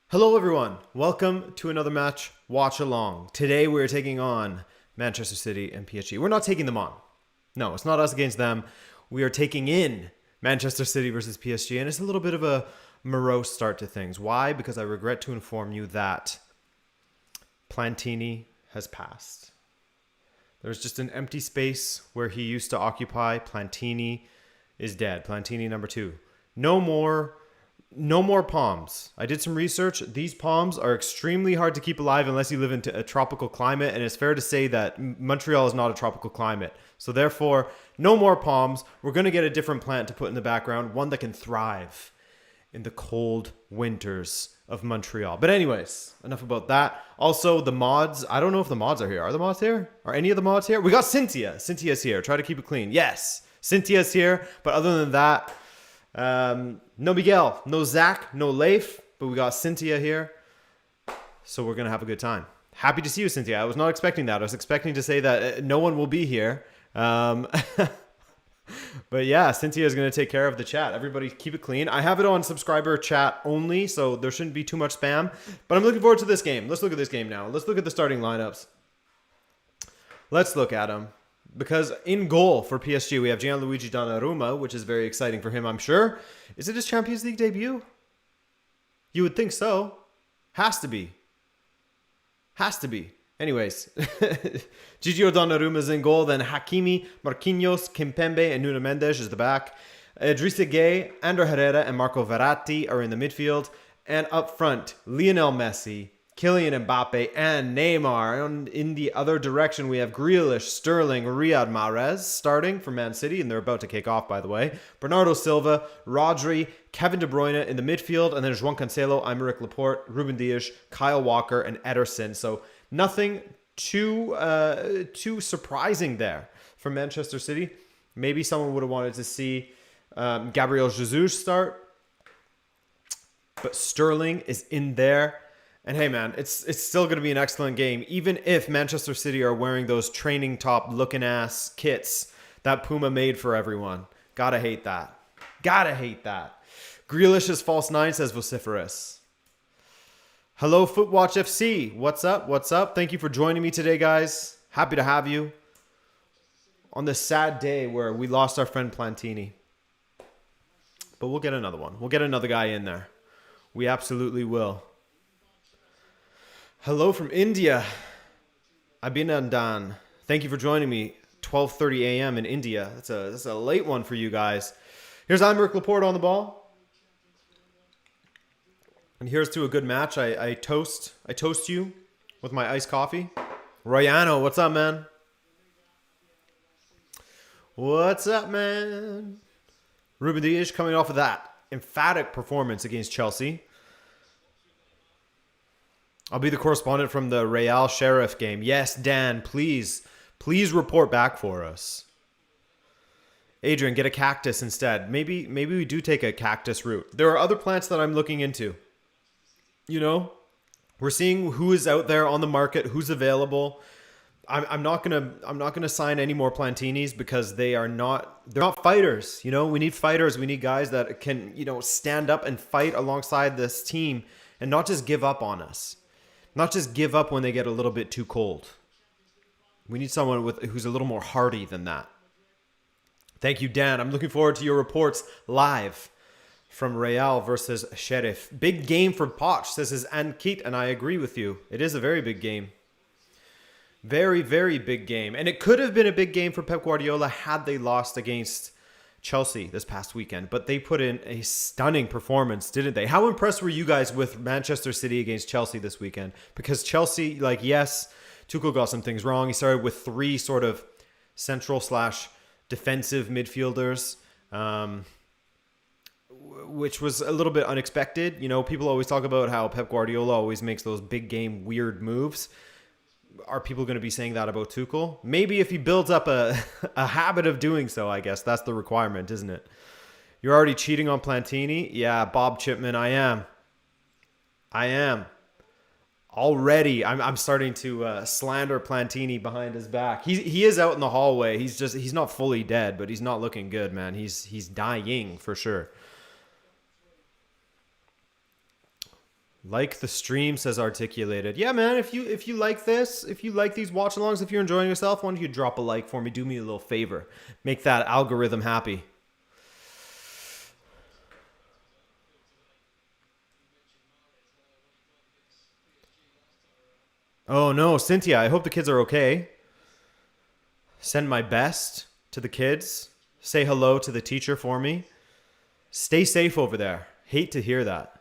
Hello everyone, welcome to another match watch along. Today we're taking on Manchester City and PSG. We're not taking them on. No, it's not us against them. We are taking in Manchester City versus PSG, and it's a little bit of a morose start to things. Why? Because I regret to inform you that Plantini has passed. There's just an empty space where he used to occupy. Plantini is dead. Plantini number 2. No more palms. I did some research. These palms are extremely hard to keep alive unless you live in a tropical climate, and it's fair to say that Montreal is not a tropical climate. So therefore, no more palms. We're going to get a different plant to put in the background, one that can thrive in the cold winters of Montreal. But anyways, enough about that. Also, the mods. I don't know if the mods are here. Are the mods here? Are any of the mods here? We got Cynthia. Cynthia's here. Try to keep it clean. Yes, Cynthia's here. But other than that, no Miguel, no Zach, no Leif, but we got Cynthia here. So we're going to have a good time. Happy to see you, Cynthia. I was not expecting that. I was expecting to say that no one will be here. But yeah, Cynthia is going to take care of the chat. Everybody keep it clean. I have it on subscriber chat only, so there shouldn't be too much spam. But I'm looking forward to this game. Let's look at this game now. Let's look at the starting lineups. Let's look at them. Because in goal for PSG, we have Gianluigi Donnarumma, which is very exciting for him, I'm sure. Is it his Champions League debut? You would think so. Has to be. Has to be. Anyways, Gigio Donnarumma's in goal. Then Hakimi, Marquinhos, Kimpembe, and Nuno Mendes is the back. Idrissa Gueye, Ander Herrera, and Marco Verratti are in the midfield. And up front, Lionel Messi, Kylian Mbappe, and Neymar. And in the other direction, we have Grealish, Sterling, Riyad Mahrez starting for Man City, and they're about to kick off, by the way. Bernardo Silva, Rodri, Kevin De Bruyne in the midfield, and then João Cancelo, Aymeric Laporte, Ruben Dias, Kyle Walker, and Ederson. So nothing too surprising there for Manchester City. Maybe someone would have wanted to see Gabriel Jesus start, but Sterling is in there. And hey, man, it's still going to be an excellent game, even if Manchester City are wearing those training top looking ass kits that Puma made for everyone. Gotta hate that. Gotta hate that. Grealish's false 9 says vociferous. Hello, Footwatch FC. What's up? What's up? Thank you for joining me today, guys. Happy to have you on this sad day where we lost our friend Plantini. But we'll get another one. We'll get another guy in there. We absolutely will. Hello from India. Abhinandan. Thank you for joining me. 12:30 a.m. in India. That's a late one for you guys. Here's Aymeric Laporte on the ball. And here's to a good match. I toast you with my iced coffee. Royano, what's up, man? What's up, man? Ruben Dias coming off of that emphatic performance against Chelsea. I'll be the correspondent from the Real Sheriff game. Yes, Dan, please report back for us. Adrian, get a cactus instead. Maybe we do take a cactus route. There are other plants that I'm looking into. You know, we're seeing who is out there on the market, who's available. I'm not gonna sign any more Plantinis because they're not fighters. You know, we need fighters. We need guys that can, stand up and fight alongside this team and not just give up on us. Not just give up when they get a little bit too cold. We need someone who's a little more hardy than that. Thank you, Dan. I'm looking forward to your reports live from Real versus Sheriff. Big game for Poch, says Ankit, and I agree with you. It is a very big game. Very, very big game. And it could have been a big game for Pep Guardiola had they lost against Chelsea this past weekend, but they put in a stunning performance, didn't they? How impressed were you guys with Manchester City against Chelsea this weekend? Because Chelsea, yes, Tuchel got some things wrong. He started with 3 sort of central/defensive midfielders, which was a little bit unexpected. People always talk about how Pep Guardiola always makes those big game weird moves. Are people going to be saying that about Tuchel? Maybe if he builds up a habit of doing so, I guess. That's the requirement, isn't it? You're already cheating on Plantini? Yeah, Bob Chipman, I am. Already, I'm starting to slander Plantini behind his back. He is out in the hallway. He's not fully dead, but he's not looking good, man. He's dying for sure. Like the stream, says Articulated. Yeah, man, if you like this, if you like these watch alongs, if you're enjoying yourself, why don't you drop a like for me? Do me a little favor. Make that algorithm happy. Oh no, Cynthia, I hope the kids are okay. Send my best to the kids. Say hello to the teacher for me. Stay safe over there. Hate to hear that.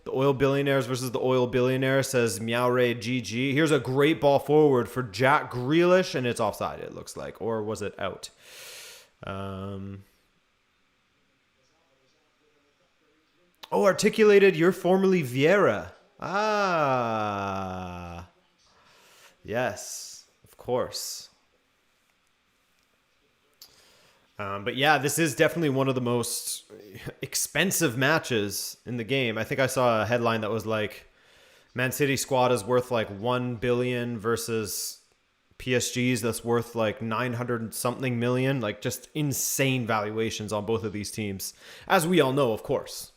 The oil billionaires versus the oil billionaire, says Meowray GG. Here's a great ball forward for Jack Grealish, and it's offside, it looks like. Or was it out? Oh, Articulated, you're formerly Vieira. Ah. Yes, of course. But yeah, this is definitely one of the most expensive matches in the game. I think I saw a headline that was like, Man City squad is worth like 1 billion versus PSG's that's worth like 900 something million. Like just insane valuations on both of these teams, as we all know, of course.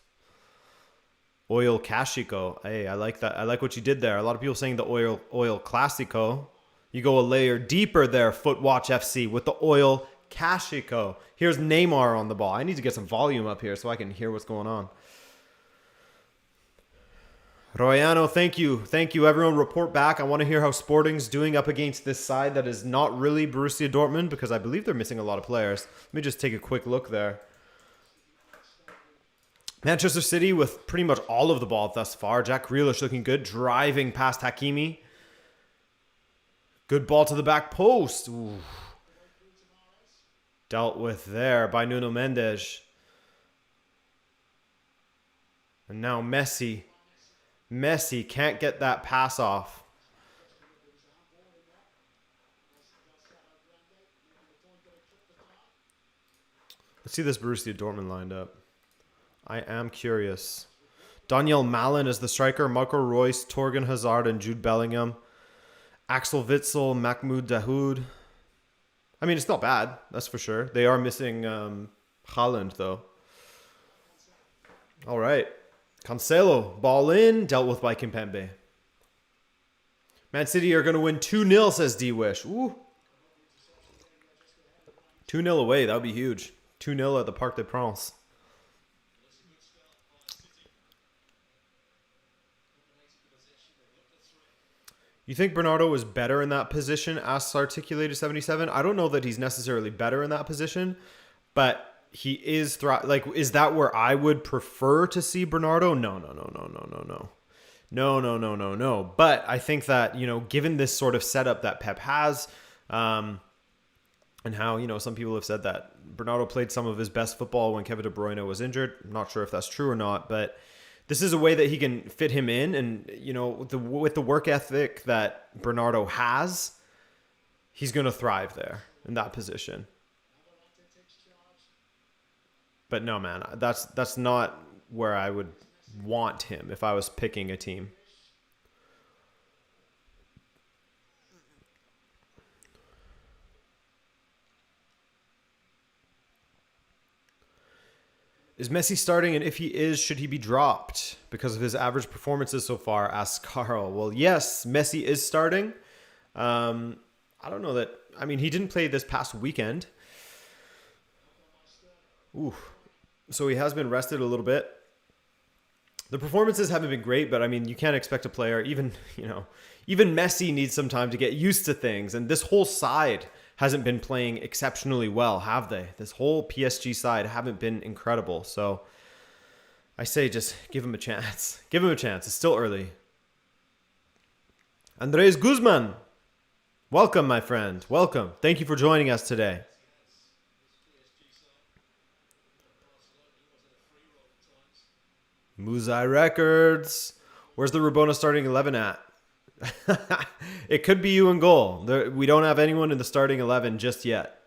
Oil Clásico. Hey, I like that. I like what you did there. A lot of people saying the oil Clásico. You go a layer deeper there, Footwatch FC, with the oil Clásico. Here's Neymar on the ball. I need to get some volume up here so I can hear what's going on. Royano, thank you. Thank you, everyone. Report back. I want to hear how Sporting's doing up against this side that is not really Borussia Dortmund, because I believe they're missing a lot of players. Let me just take a quick look there. Manchester City with pretty much all of the ball thus far. Jack Grealish looking good, driving past Hakimi. Good ball to the back post. Ooh. Dealt with there by Nuno Mendes. And now Messi. Messi can't get that pass off. Let's see this Borussia Dortmund lined up. I am curious. Daniel Malin is the striker. Marco Reus, Torgan Hazard, and Jude Bellingham. Axel Witsel, Mahmoud Dahoud. I mean, it's not bad. That's for sure. They are missing Haaland, though. All right. Cancelo, ball in, dealt with by Kimpembe. Man City are going to win 2-0, says D-Wish. Ooh. 2-0 away. That would be huge. 2-0 at the Parc des Princes. You think Bernardo is better in that position? Asks Articulated 77. I don't know that he's necessarily better in that position, but he is like, is that where I would prefer to see Bernardo? No. No. But I think that, you know, given this sort of setup that Pep has, and how, you know, some people have said that Bernardo played some of his best football when Kevin De Bruyne was injured. I'm not sure if that's true or not, but this is a way that he can fit him in. And, you know, with the work ethic that Bernardo has, he's going to thrive there in that position. But no, man, that's not where I would want him if I was picking a team. Is Messi starting, and if he is, should he be dropped because of his average performances so far? Asks Carl. Well, yes, Messi is starting. I don't know that. I mean, he didn't play this past weekend. Ooh. So he has been rested a little bit. The performances haven't been great, but I mean, you can't expect a player, even Messi needs some time to get used to things. And this whole side hasn't been playing exceptionally well, have they? This whole PSG side haven't been incredible. So I say just give him a chance. Give him a chance. It's still early. Andres Guzman. Welcome, my friend. Welcome. Thank you for joining us today. Muzai Records. Where's the Rabona starting 11 at? It could be you in goal. We don't have anyone in the starting 11 just yet.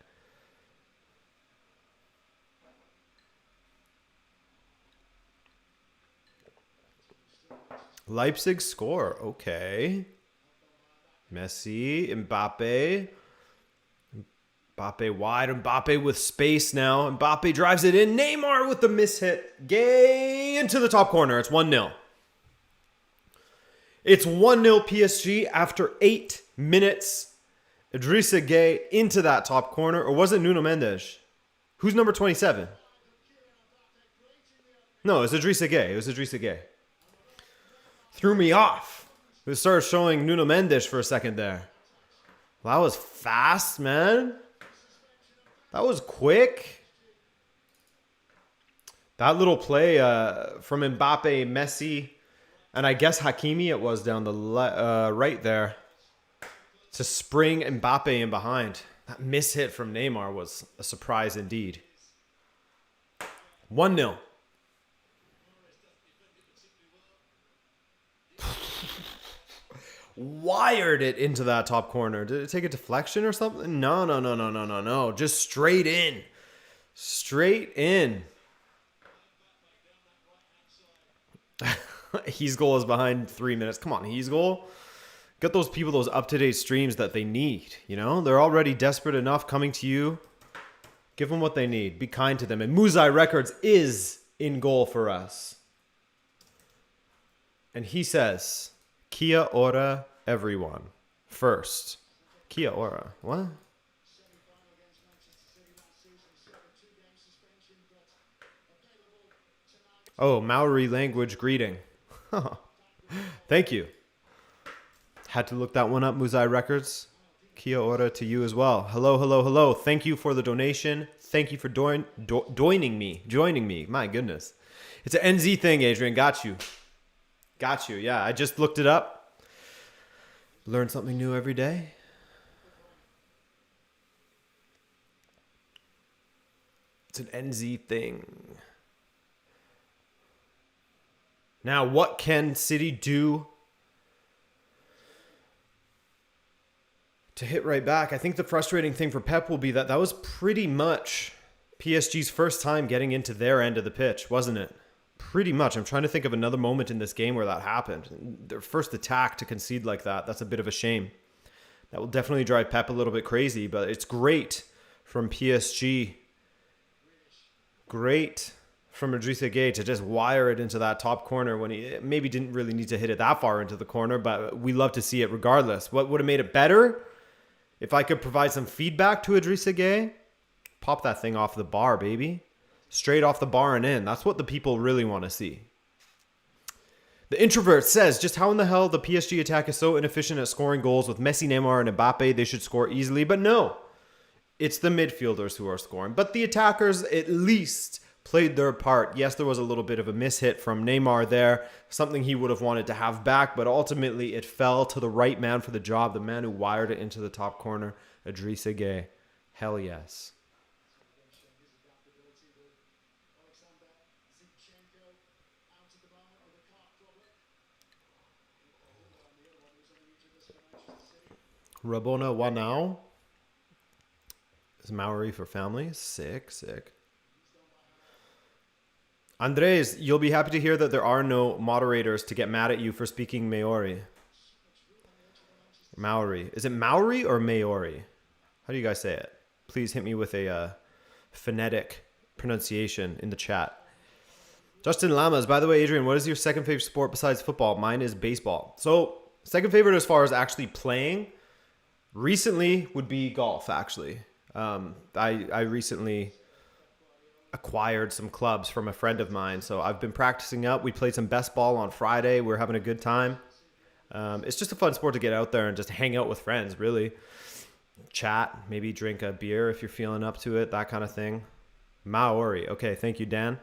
Leipzig score. Okay. Messi, Mbappe. Mbappe wide. Mbappe with space now. Mbappe drives it in. Neymar with the mishit. Gay into the top corner. It's 1-0. It's 1-0 PSG after 8 minutes. Idrissa Gueye into that top corner. Or was it Nuno Mendes? Who's number 27? No, it was Idrissa Gueye. It was Idrissa Gueye. Threw me off. It started showing Nuno Mendes for a second there. Well, that was fast, man. That was quick. That little play from Mbappe, Messi, and I guess Hakimi it was down the right there to spring Mbappe in behind. That mishit from Neymar was a surprise indeed. 1-0. Wired it into that top corner. Did it take a deflection or something? No. Just straight in. Straight in. He's goal is behind 3 minutes. Come on, he's goal. Get those people those up-to-date streams that they need. You know, they're already desperate enough coming to you. Give them what they need. Be kind to them. And Muzai Records is in goal for us. And he says, Kia ora, everyone. First. Kia ora. What? Oh, Maori language greeting. Thank you. Had to look that one up, Muzai Records. Kia ora to you as well. Hello. Thank you for the donation. Thank you for joining me. My goodness. It's an NZ thing, Adrian. Got you. Yeah, I just looked it up. Learn something new every day. It's an NZ thing. Now, what can City do to hit right back? I think the frustrating thing for Pep will be that was pretty much PSG's first time getting into their end of the pitch, wasn't it? Pretty much. I'm trying to think of another moment in this game where that happened. Their first attack to concede like that, that's a bit of a shame. That will definitely drive Pep a little bit crazy, but it's great from PSG. Great from Idrissa Gueye to just wire it into that top corner when he maybe didn't really need to hit it that far into the corner, but we love to see it regardless. What would have made it better? If I could provide some feedback to Idrissa Gueye, pop that thing off the bar, baby. Straight off the bar and in. That's what the people really want to see. The introvert says, just how in the hell the PSG attack is so inefficient at scoring goals with Messi, Neymar, and Mbappe. They should score easily. But no, it's the midfielders who are scoring. But the attackers at least played their part. Yes, there was a little bit of a mishit from Neymar there. Something he would have wanted to have back. But ultimately, it fell to the right man for the job. The man who wired it into the top corner, Idrissa Gueye. Hell yes. Rabona Wanao is Maori for family. Sick. Andres, you'll be happy to hear that there are no moderators to get mad at you for speaking Maori. Maori. Is it Maori or Maori? How do you guys say it? Please hit me with a phonetic pronunciation in the chat. Justin Lamas, by the way, Adrian, what is your second favorite sport besides football? Mine is baseball. So, second favorite as far as actually playing recently would be golf, actually. I recently acquired some clubs from a friend of mine, so I've been practicing up. We played some best ball on Friday. We're having a good time. It's just a fun sport to get out there and just hang out with friends, really. Chat, maybe drink a beer if you're feeling up to it, that kind of thing. Maori. Okay, thank you, Dan.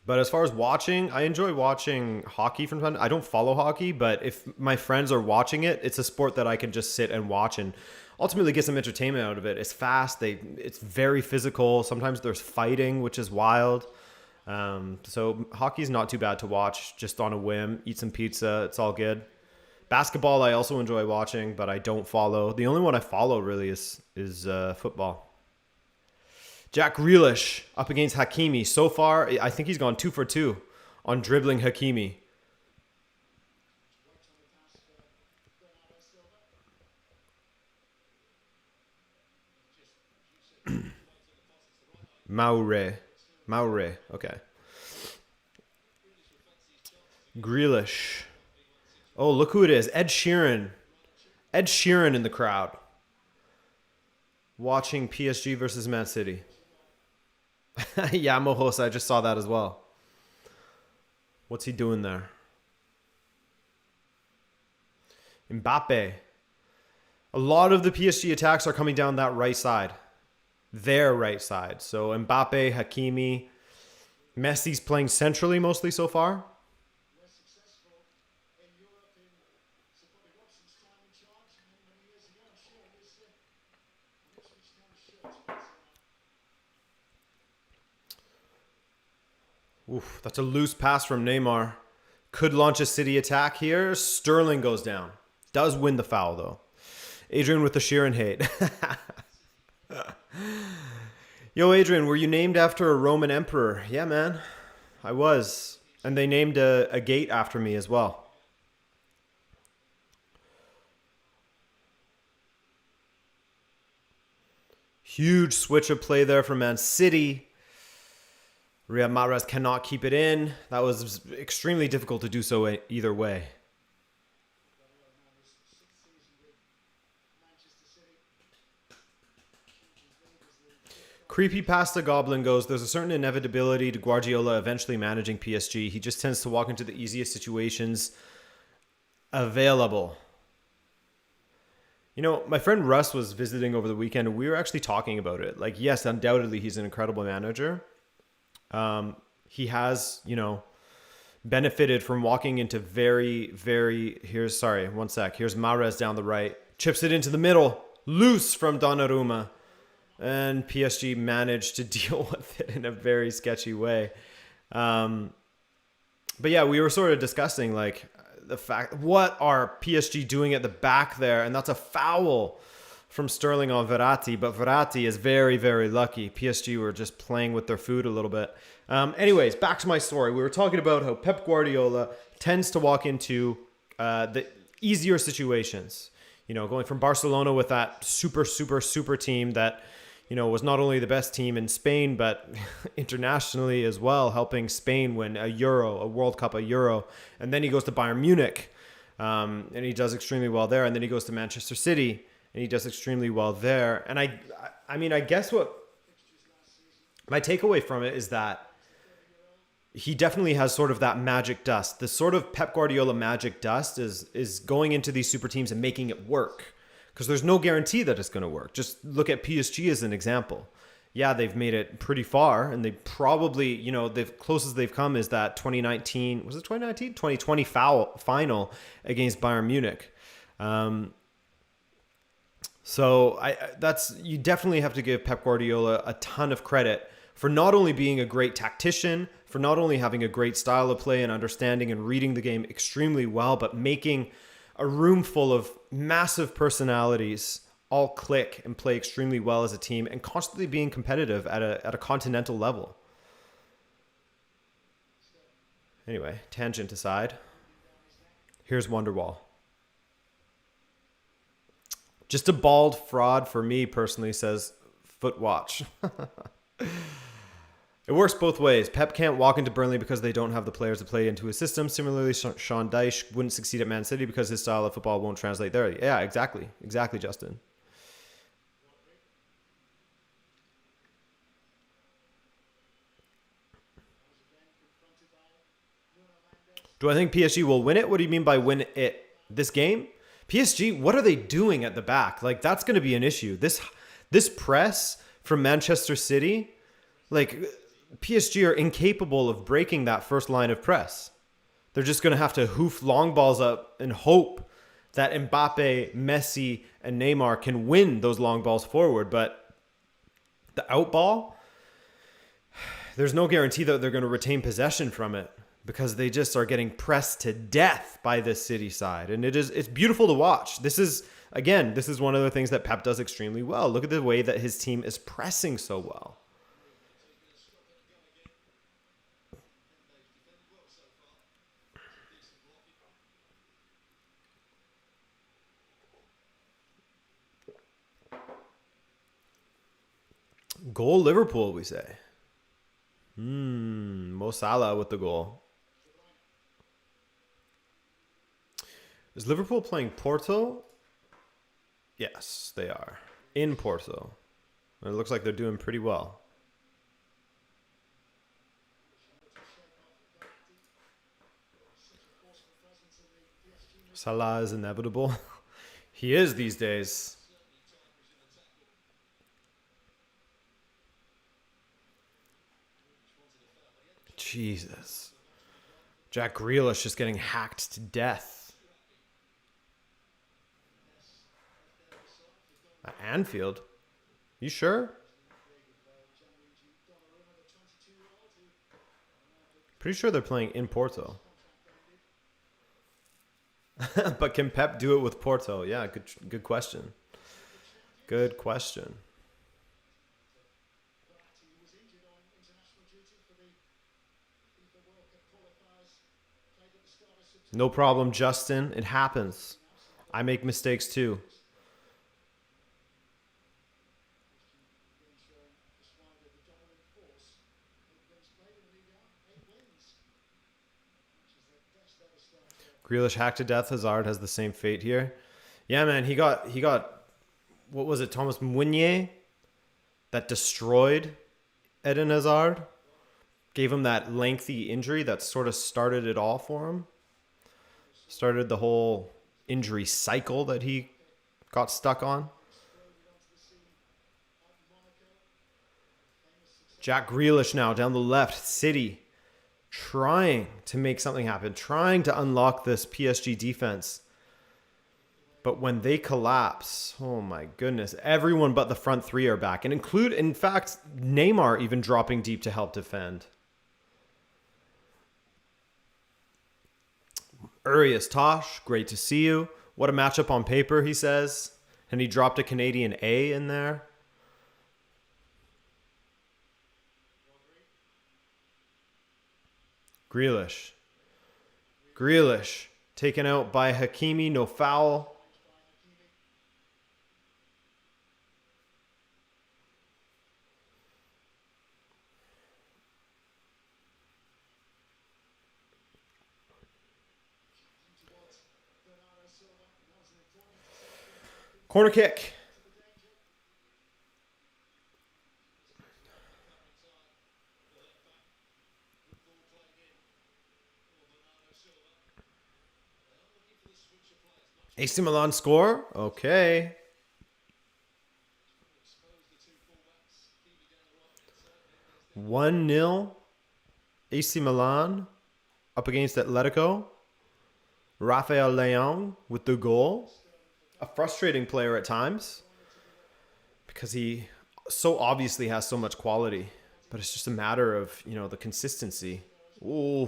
But as far as watching, I enjoy watching hockey from time to time. I don't follow hockey, but if my friends are watching it, it's a sport that I can just sit and watch and ultimately get some entertainment out of it. It's fast. It's very physical. Sometimes there's fighting, which is wild. So hockey's not too bad to watch just on a whim. Eat some pizza. It's all good. Basketball, I also enjoy watching, but I don't follow. The only one I follow really is football. Jack Grealish up against Hakimi. So far, I think he's gone 2 for 2 on dribbling Hakimi. Maure. Maure. Okay. Grealish. Oh, look who it is. Ed Sheeran. Ed Sheeran in the crowd. Watching PSG versus Man City. Yeah, Mojos. I just saw that as well. What's he doing there? Mbappe. A lot of the PSG attacks are coming down that right side. Their right side. So Mbappe, Hakimi. Messi's playing centrally mostly so far. Oof, that's a loose pass from Neymar. Could launch a City attack here. Sterling goes down. Does win the foul, though. Adrian with the Sheeran hate. Yo, Adrian, were you named after a Roman emperor? Yeah, man. I was. And they named a gate after me as well. Huge switch of play there for Man City. Riyad Mahrez cannot keep it in. That was extremely difficult to do so either way. Creepy pasta goblin goes, there's a certain inevitability to Guardiola eventually managing PSG. He just tends to walk into the easiest situations available. You know, my friend Russ was visiting over the weekend, and we were actually talking about it. Like, yes, undoubtedly, he's an incredible manager. He has, benefited from walking into here's Mahrez down the right. Chips it into the middle. Loose from Donnarumma. And PSG managed to deal with it in a very sketchy way. But yeah, we were sort of discussing like the fact, what are PSG doing at the back there? And that's a foul from Sterling on Verratti. But Verratti is very, very lucky. PSG were just playing with their food a little bit. Anyways, back to my story. We were talking about how Pep Guardiola tends to walk into the easier situations. Going from Barcelona with that super, super, super team that was not only the best team in Spain, but internationally as well, helping Spain win a World Cup, a Euro. And then he goes to Bayern Munich, and he does extremely well there. And then he goes to Manchester City, and he does extremely well there. And I guess what my takeaway from it is that he definitely has sort of that magic dust. The sort of Pep Guardiola magic dust is going into these super teams and making it work. Because there's no guarantee that it's going to work. Just look at PSG as an example. Yeah, they've made it pretty far, and they probably, the closest they've come is that 2020 final against Bayern Munich. So you definitely have to give Pep Guardiola a ton of credit for not only being a great tactician, for not only having a great style of play and understanding and reading the game extremely well, but making a room full of massive personalities all click and play extremely well as a team and constantly being competitive at a continental level. Anyway, tangent aside, here's Wonderwall. Just a bald fraud for me personally, says Footwatch. It works both ways. Pep can't walk into Burnley because they don't have the players to play into his system. Similarly, Sean Dyche wouldn't succeed at Man City because his style of football won't translate there. Yeah, exactly. Exactly, Justin. Do I think PSG will win it? What do you mean by win it? This game? PSG, what are they doing at the back? Like, that's going to be an issue. This press from Manchester City, like, PSG are incapable of breaking that first line of press. They're just going to have to hoof long balls up and hope that Mbappe, Messi, and Neymar can win those long balls forward. But the out ball, there's no guarantee that they're going to retain possession from it because they just are getting pressed to death by this City side. And it's beautiful to watch. This is one of the things that Pep does extremely well. Look at the way that his team is pressing so well. Goal Liverpool, we say. Mo Salah with the goal. Is Liverpool playing Porto? Yes, they are. In Porto. And it looks like they're doing pretty well. Salah is inevitable. He is these days. Jesus. Jack Grealish just getting hacked to death. At Anfield? You sure? Pretty sure they're playing in Porto. But can Pep do it with Porto? Yeah, good question. Good question. No problem, Justin. It happens. I make mistakes too. Grealish hacked to death. Hazard has the same fate here. Yeah, man, he got what was it, Thomas Meunier that destroyed Eden Hazard? Gave him that lengthy injury that sort of started it all for him. Started the whole injury cycle that he got stuck on. Jack Grealish now down the left. City trying to make something happen. Trying to unlock this PSG defense. But when they collapse, oh my goodness, everyone but the front three are back. And in fact, Neymar even dropping deep to help defend. Urias Tosh, great to see you. What a matchup on paper, he says. And he dropped a Canadian A in there. Grealish. Grealish taken out by Hakimi, no foul. Corner kick. AC Milan score? Okay. (1-0) AC Milan up against Atletico. Rafael Leão with the goal. A frustrating player at times because he so obviously has so much quality, but it's just a matter of, the consistency. Ooh.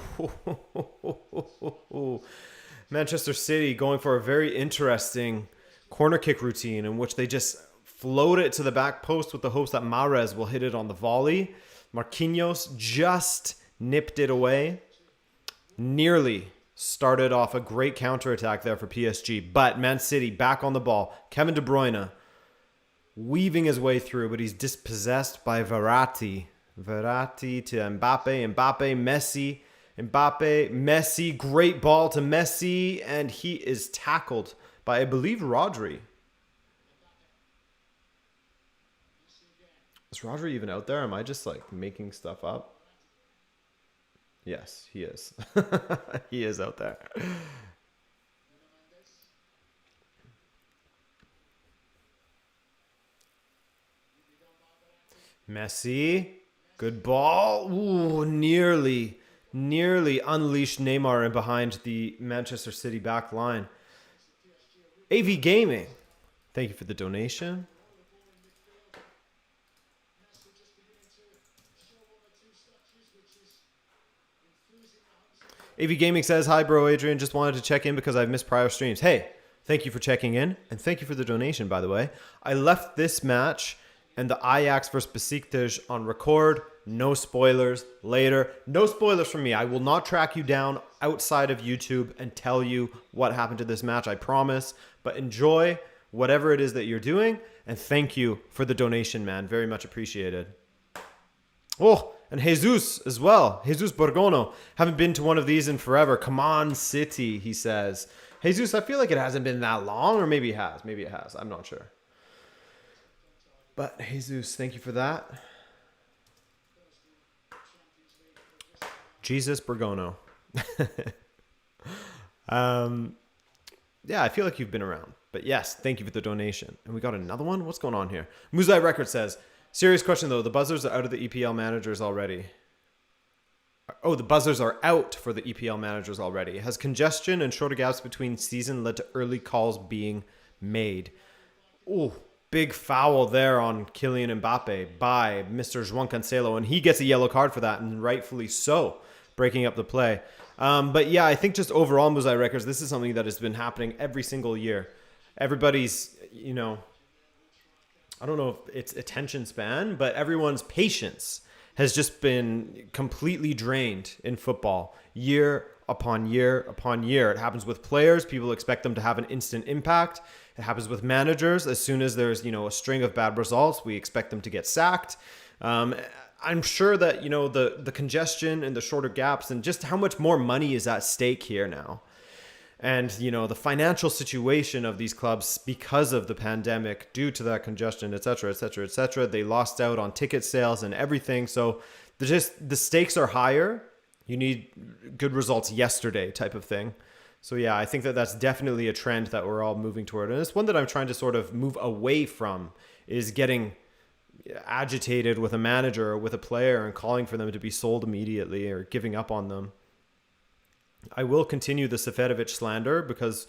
Manchester City going for a very interesting corner kick routine in which they just float it to the back post with the hopes that Mahrez will hit it on the volley. Marquinhos just nipped it away. Nearly started off a great counterattack there for PSG. But Man City back on the ball. Kevin De Bruyne weaving his way through, but he's dispossessed by Verratti. Verratti to Mbappe. Mbappe, Messi. Mbappe, Messi. Great ball to Messi. And he is tackled by, I believe, Rodri. Is Rodri even out there? Am I just making stuff up? Yes, he is. He is out there. Messi. Good ball. Ooh, nearly unleashed Neymar in behind the Manchester City back line. AV Gaming. Thank you for the donation. AV Gaming says, hi, bro, Adrian. Just wanted to check in because I've missed prior streams. Hey, thank you for checking in. And thank you for the donation, by the way. I left this match and the Ajax versus Besiktas on record. No spoilers later. No spoilers from me. I will not track you down outside of YouTube and tell you what happened to this match. I promise. But enjoy whatever it is that you're doing. And thank you for the donation, man. Very much appreciated. Oh, And Jesus as well. Jesus Borgono. Haven't been to one of these in forever. Come on, City, he says. Jesus, I feel like it hasn't been that long, or maybe it has. Maybe it has. I'm not sure. But Jesus, thank you for that. Jesus Borgono. Yeah, I feel like you've been around. But yes, thank you for the donation. And we got another one? What's going on here? Muzai Record says, serious question though, the buzzers are out of the EPL managers already. Oh, the buzzers are out for the EPL managers already. Has congestion and shorter gaps between season led to early calls being made? Oh, big foul there on Kylian Mbappe by Mr. João Cancelo. And he gets a yellow card for that, and rightfully so, breaking up the play. But yeah, I think just overall, Muzai Records, this is something that has been happening every single year. Everybody's, I don't know if it's attention span, but everyone's patience has just been completely drained in football year upon year upon year. It happens with players. People expect them to have an instant impact. It happens with managers. As soon as there's, a string of bad results, we expect them to get sacked. I'm sure that, the congestion and the shorter gaps and just how much more money is at stake here now. And, the financial situation of these clubs because of the pandemic, due to that congestion, et cetera, et cetera, et cetera. They lost out on ticket sales and everything. So the stakes are higher. You need good results yesterday type of thing. So yeah, I think that that's definitely a trend that we're all moving toward. And it's one that I'm trying to sort of move away from, is getting agitated with a manager or with a player and calling for them to be sold immediately or giving up on them. I will continue the Seferovic slander because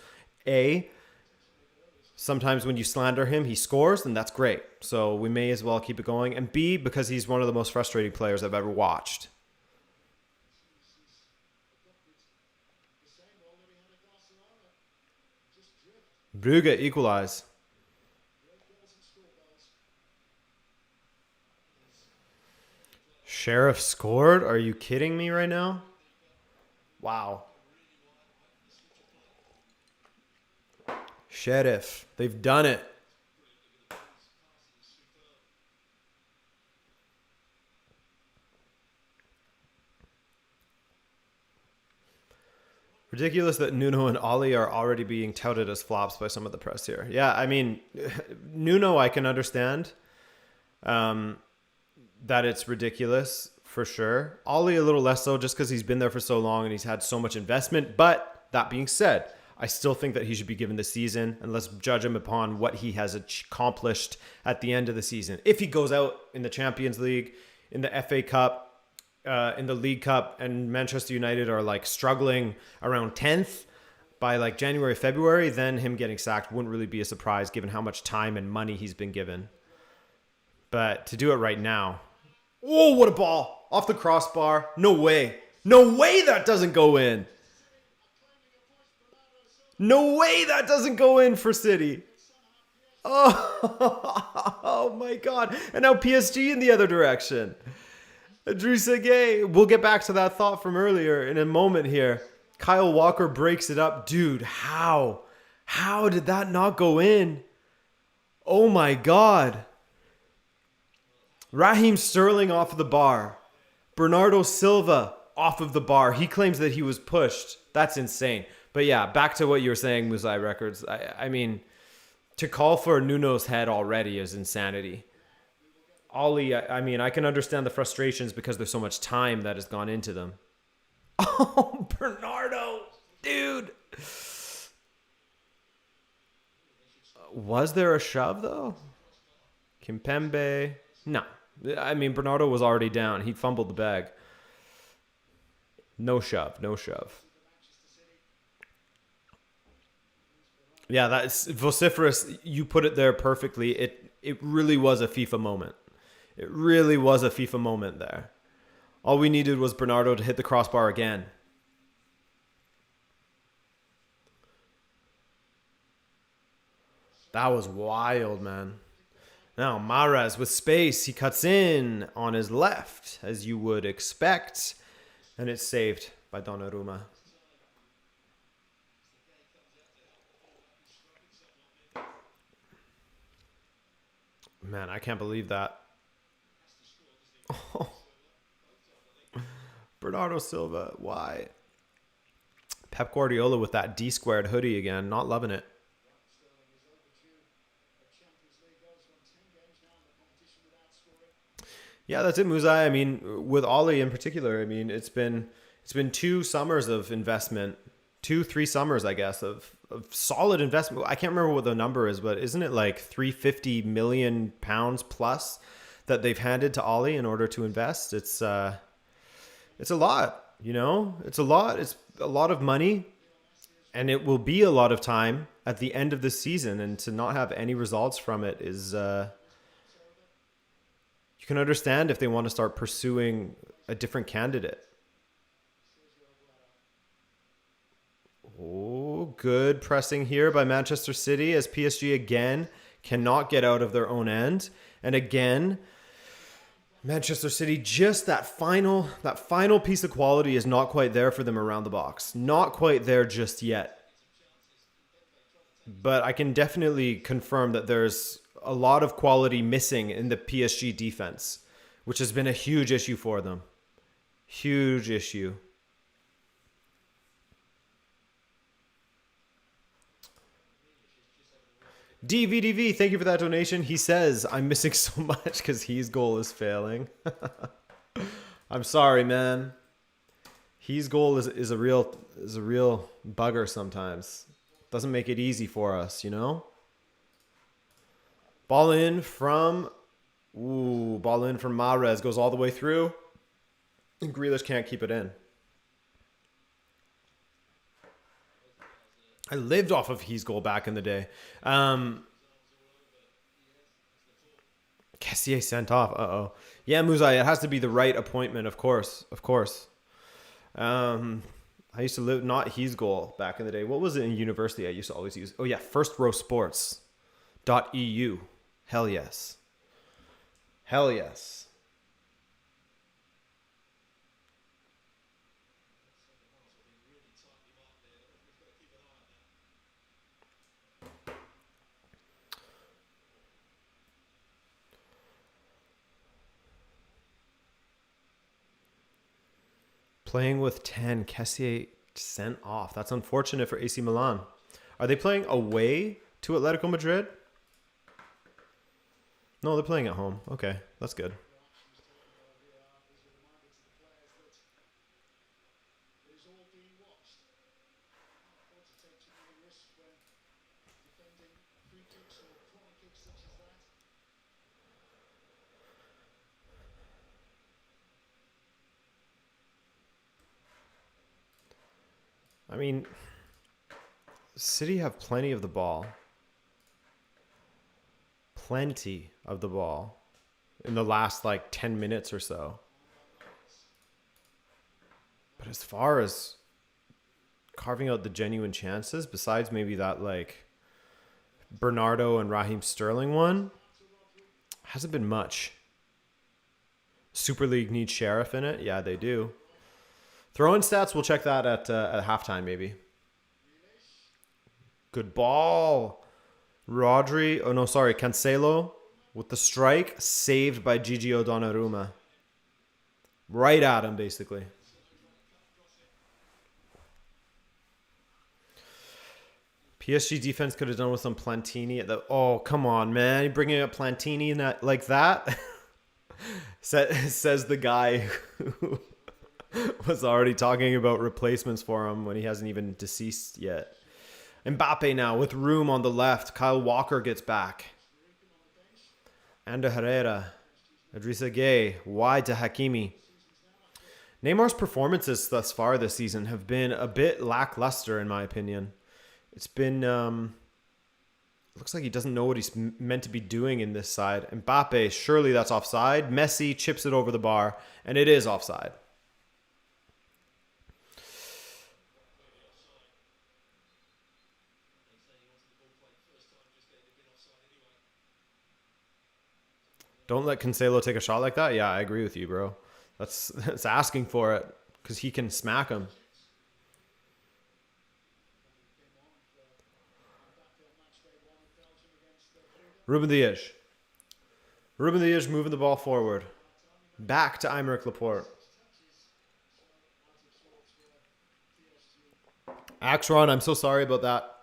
sometimes when you slander him, he scores, and that's great. So we may as well keep it going. And B, because he's one of the most frustrating players I've ever watched. Brugge equalize. Sheriff scored? Are you kidding me right now? Wow. Sheriff. They've done it. Ridiculous that Nuno and Ollie are already being touted as flops by some of the press here. Yeah, I mean, Nuno, I can understand that it's ridiculous for sure. Ollie a little less so, just because he's been there for so long and he's had so much investment. But that being said, I still think that he should be given the season, and let's judge him upon what he has accomplished at the end of the season. If he goes out in the Champions League, in the FA Cup, in the League Cup, and Manchester United are like struggling around 10th by like January, February, then him getting sacked wouldn't really be a surprise given how much time and money he's been given. But to do it right now, oh, what a ball off the crossbar. No way. No way that doesn't go in. No way that doesn't go in for City. Oh my God. And now PSG in the other direction. Idrissa Gueye. We'll get back to that thought from earlier in a moment here. Kyle Walker breaks it up. Dude, how? How did that not go in? Oh my God. Raheem Sterling off of the bar. Bernardo Silva off of the bar. He claims that he was pushed. That's insane. But yeah, back to what you were saying, Muzai Records. I mean, to call for Nuno's head already is insanity. Ollie, I mean, I can understand the frustrations because there's so much time that has gone into them. Oh, Bernardo, dude. Was there a shove, though? Kimpembe? No. I mean, Bernardo was already down. He fumbled the bag. No shove, no shove. Yeah, that's vociferous. You put it there perfectly. It really was a FIFA moment. It really was a FIFA moment there. All we needed was Bernardo to hit the crossbar again. That was wild, man. Now, Mahrez with space. He cuts in on his left, as you would expect. And it's saved by Donnarumma. Man, I can't believe that. Oh. Bernardo Silva. Why? Pep Guardiola with that D squared hoodie again. Not loving it. Yeah, that's it, Muzai. I mean, with Ollie in particular, I mean, it's been 2 summers of investment, 3 summers, I guess, of solid investment. I can't remember what the number is, but isn't it like 350 million pounds plus that they've handed to Ollie in order to invest? It's a lot, you know. It's a lot. It's a lot of money, and it will be a lot of time at the end of the season, and to not have any results from it is. You can understand if they want to start pursuing a different candidate. Oh, good pressing here by Manchester City as PSG again cannot get out of their own end. And again, Manchester City, just that final piece of quality is not quite there for them around the box. Not quite there just yet. But I can definitely confirm that there's a lot of quality missing in the PSG defense, which has been a huge issue for them. Huge issue. DVDV, thank you for that donation. He says, I'm missing so much because his goal is failing. I'm sorry, man. His goal is a real bugger sometimes. Doesn't make it easy for us, you know? Ball in from Mahrez. Goes all the way through. And Grealish can't keep it in. I lived off of his goal back in the day. Kessié sent off. Uh-oh. Yeah, Muzai, it has to be the right appointment, of course. Of course. I used to live, not his goal back in the day. What was it in university I used to always use? Oh, yeah, firstrowsports.eu. Hell yes. Hell yes. Playing with 10. Kessié sent off. That's unfortunate for AC Milan. Are they playing away to Atletico Madrid? No, they're playing at home. Okay, that's good. I mean, City have plenty of the ball. Plenty of the ball in the last like 10 minutes or so. But as far as carving out the genuine chances, besides maybe that like Bernardo and Raheem Sterling one, hasn't been much. Super League needs Sheriff in it. Yeah, they do. Throw-in stats, we'll check that at halftime maybe. Good ball. Rodri, oh no, sorry, Cancelo with the strike, saved by Gigi Donnarumma. Right at him, basically. PSG defense could have done with some Plantini at the. Oh, come on, man! You're bringing up Plantini in that like that. Says the guy who was already talking about replacements for him when he hasn't even deceased yet. Mbappe now with room on the left. Kyle Walker gets back. Ander Herrera. Idrissa Gueye. Wide to Hakimi. Neymar's performances thus far this season have been a bit lackluster in my opinion. It's been... looks like he doesn't know what he's meant to be doing in this side. Mbappe, surely that's offside. Messi chips it over the bar, and it is offside. Don't let Cancelo take a shot like that. Yeah, I agree with you, bro. That's asking for it because he can smack him. Ruben Dias. Ruben Dias moving the ball forward. Back to Aymeric Laporte. Axron, I'm so sorry about that.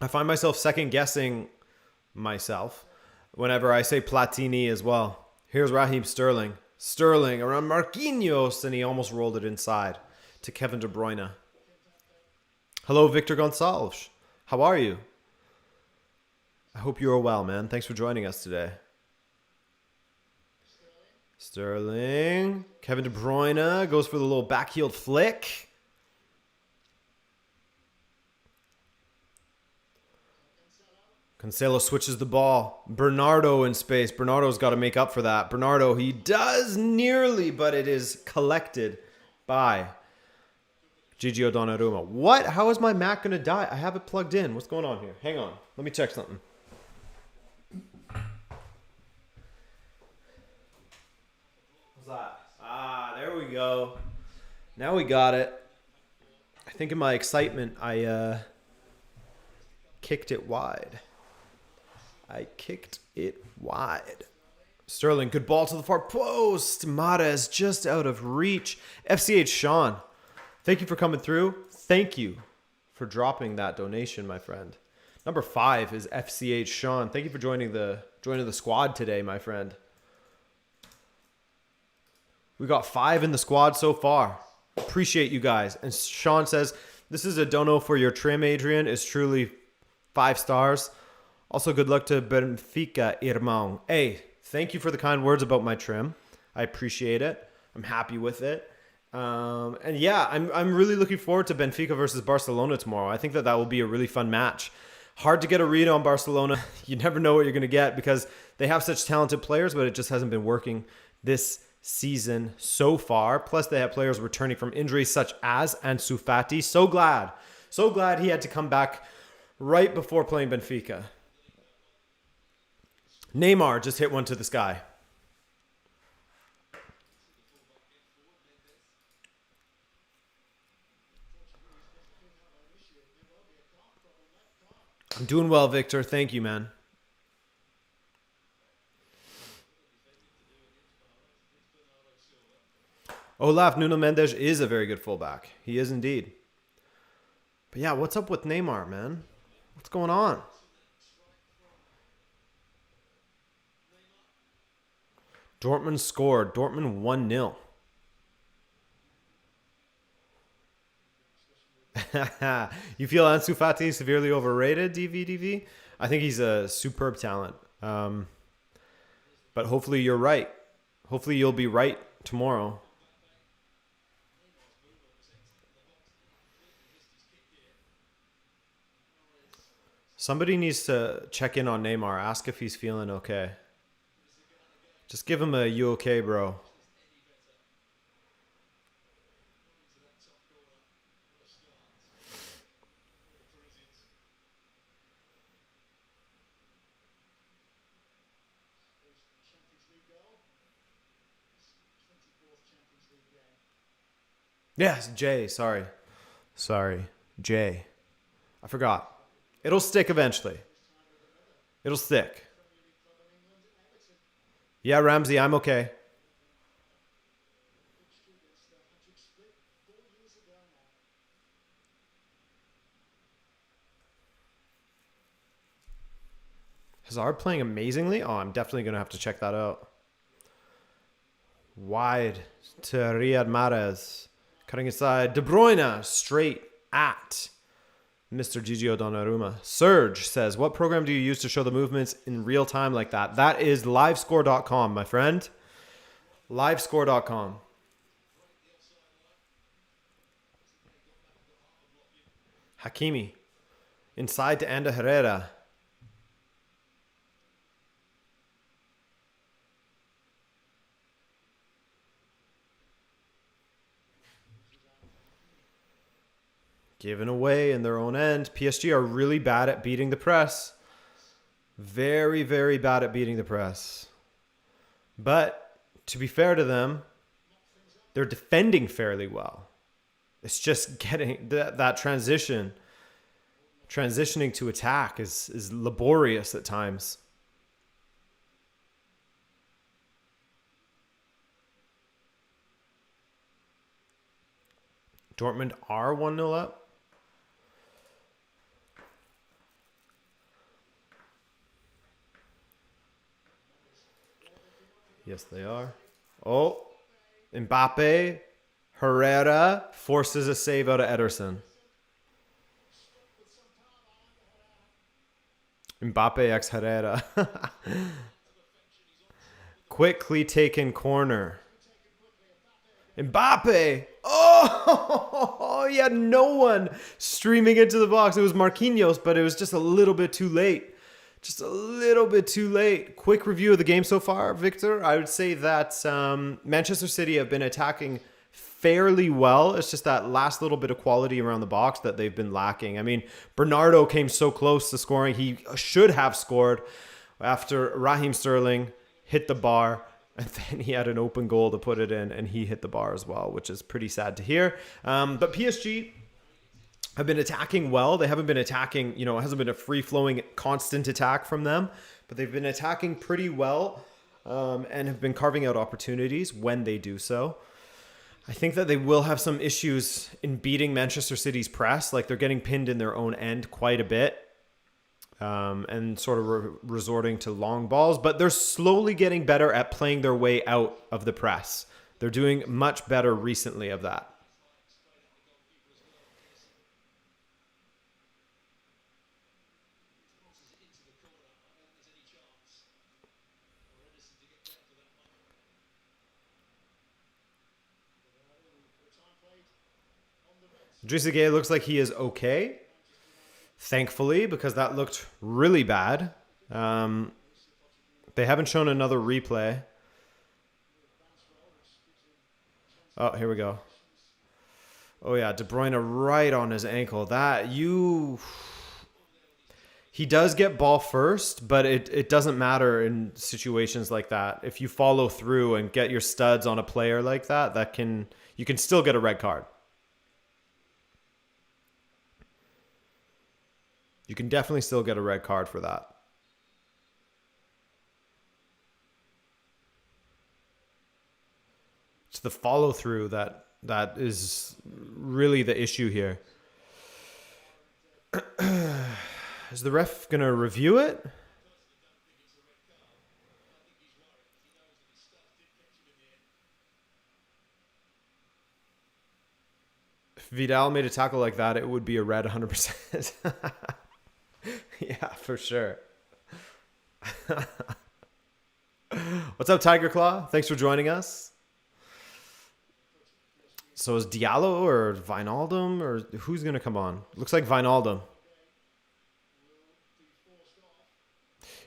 I find myself second guessing myself whenever I say Platini as well. Here's Raheem Sterling. Sterling around Marquinhos, and he almost rolled it inside to Kevin De Bruyne. Hello, Victor Gonçalves. How are you? I hope you are well, man. Thanks for joining us today. Sterling. Kevin De Bruyne goes for the little back-heeled flick. Cancelo switches the ball. Bernardo in space. Bernardo's got to make up for that. Bernardo, he does nearly, but it is collected by Gigio Donnarumma. What? How is my Mac going to die? I have it plugged in. What's going on here? Hang on. Let me check something. What's that? Ah, there we go. Now we got it. I think in my excitement, I kicked it wide. Sterling, good ball to the far post. Mahrez just out of reach. FCH Sean, thank you for coming through. Thank you for dropping that donation, my friend. Number 5 is FCH Sean. Thank you for joining the squad today, my friend. We got 5 in the squad so far. Appreciate you guys. And Sean says, this is a dono for your trim, Adrian. It's truly 5 stars. Also, good luck to Benfica, Irmão. Hey, thank you for the kind words about my trim. I appreciate it. I'm happy with it. And yeah, I'm really looking forward to Benfica versus Barcelona tomorrow. I think that will be a really fun match. Hard to get a read on Barcelona. You never know what you're going to get because they have such talented players, but it just hasn't been working this season so far. Plus, they have players returning from injuries such as Ansu Fati. So glad he had to come back right before playing Benfica. Neymar just hit one to the sky. I'm doing well, Victor. Thank you, man. Olaf Nuno Mendes is a very good fullback. He is indeed. But yeah, what's up with Neymar, man? What's going on? Dortmund scored. Dortmund 1-0. You feel Ansu Fati severely overrated, DVDV? I think he's a superb talent. But hopefully you're right. Hopefully you'll be right tomorrow. Somebody needs to check in on Neymar. Ask if he's feeling okay. Just give him a "you okay, bro?" Yes, Jay. Sorry. Jay. I forgot. It'll stick eventually. It'll stick. Yeah, Ramsey, I'm okay. Hazard playing amazingly? Oh, I'm definitely going to have to check that out. Wide to Riyad Mahrez. Cutting inside. De Bruyne straight at Mr. Gigio Donnarumma. Serge says, what program do you use to show the movements in real time like that? That is livescore.com, my friend. Livescore.com. Hakimi. Inside to Ander Herrera. Given away in their own end. PSG are really bad at beating the press. Very, very bad at beating the press. But to be fair to them, they're defending fairly well. It's just getting that transitioning to attack is laborious at times. Dortmund are 1-0 up. Yes, they are. Oh, Mbappe, Herrera forces a save out of Ederson. Mbappe x Herrera. Quickly taken corner. Mbappe. Oh, he had no one streaming into the box. It was Marquinhos, but it was just a little bit too late. Just a little bit too late. Quick review of the game so far, Victor. I would say that Manchester City have been attacking fairly well. It's just that last little bit of quality around the box that they've been lacking. I mean, Bernardo came so close to scoring. He should have scored after Raheem Sterling hit the bar. And then he had an open goal to put it in, and he hit the bar as well, which is pretty sad to hear. But PSG have been attacking well. They haven't been attacking, it hasn't been a free-flowing, constant attack from them, but they've been attacking pretty well and have been carving out opportunities when they do so. I think that they will have some issues in beating Manchester City's press. Like, they're getting pinned in their own end quite a bit. And sort of resorting to long balls, but they're slowly getting better at playing their way out of the press. They're doing much better recently of that. Idrissa Gueye looks like he is okay. Thankfully, because that looked really bad. They haven't shown another replay. Oh, here we go. Oh, yeah, De Bruyne right on his ankle. He does get ball first, but it doesn't matter in situations like that. If you follow through and get your studs on a player like that, you can still get a red card. You can definitely still get a red card for that. It's the follow through that is really the issue here. Is the ref going to review it? If Vidal made a tackle like that, it would be a red 100%. Yeah, for sure. What's up, Tiger Claw? Thanks for joining us. So is Diallo or Wijnaldum, or who's going to come on? Looks like Wijnaldum.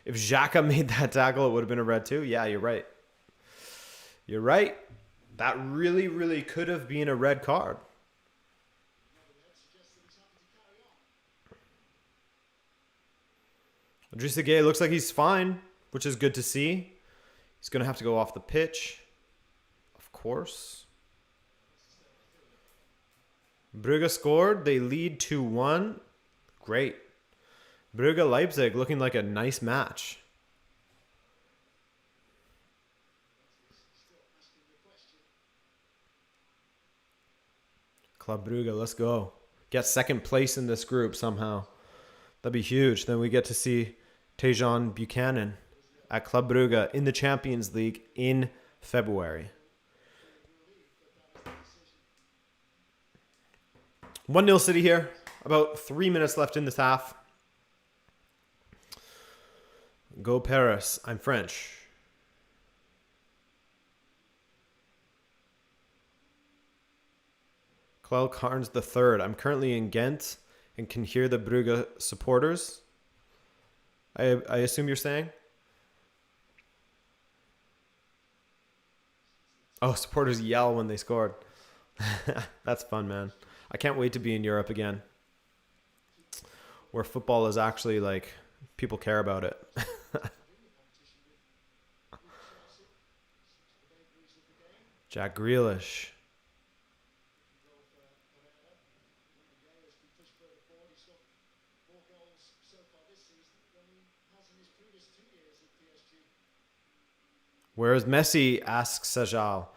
If Xhaka made that tackle, it would have been a red too. Yeah, you're right. You're right. That really, really could have been a red card. Idrissa Gueye looks like he's fine, which is good to see. He's going to have to go off the pitch, of course. Brugge scored. They lead 2-1. Great. Brugge Leipzig looking like a nice match. Club Brugge, let's go. Get second place in this group somehow. That'd be huge. Then we get to see Tejan Buchanan at Club Brugge in the Champions League in February. 1-0 City here. About 3 minutes left in this half. Go Paris. I'm French. Clel Carnes III. I'm currently in Ghent and can hear the Brugge supporters. I assume you're saying? Oh, supporters yell when they scored. That's fun, man. I can't wait to be in Europe again, where football is actually like, people care about it. Jack Grealish. Where is Messi? Asks Sajal.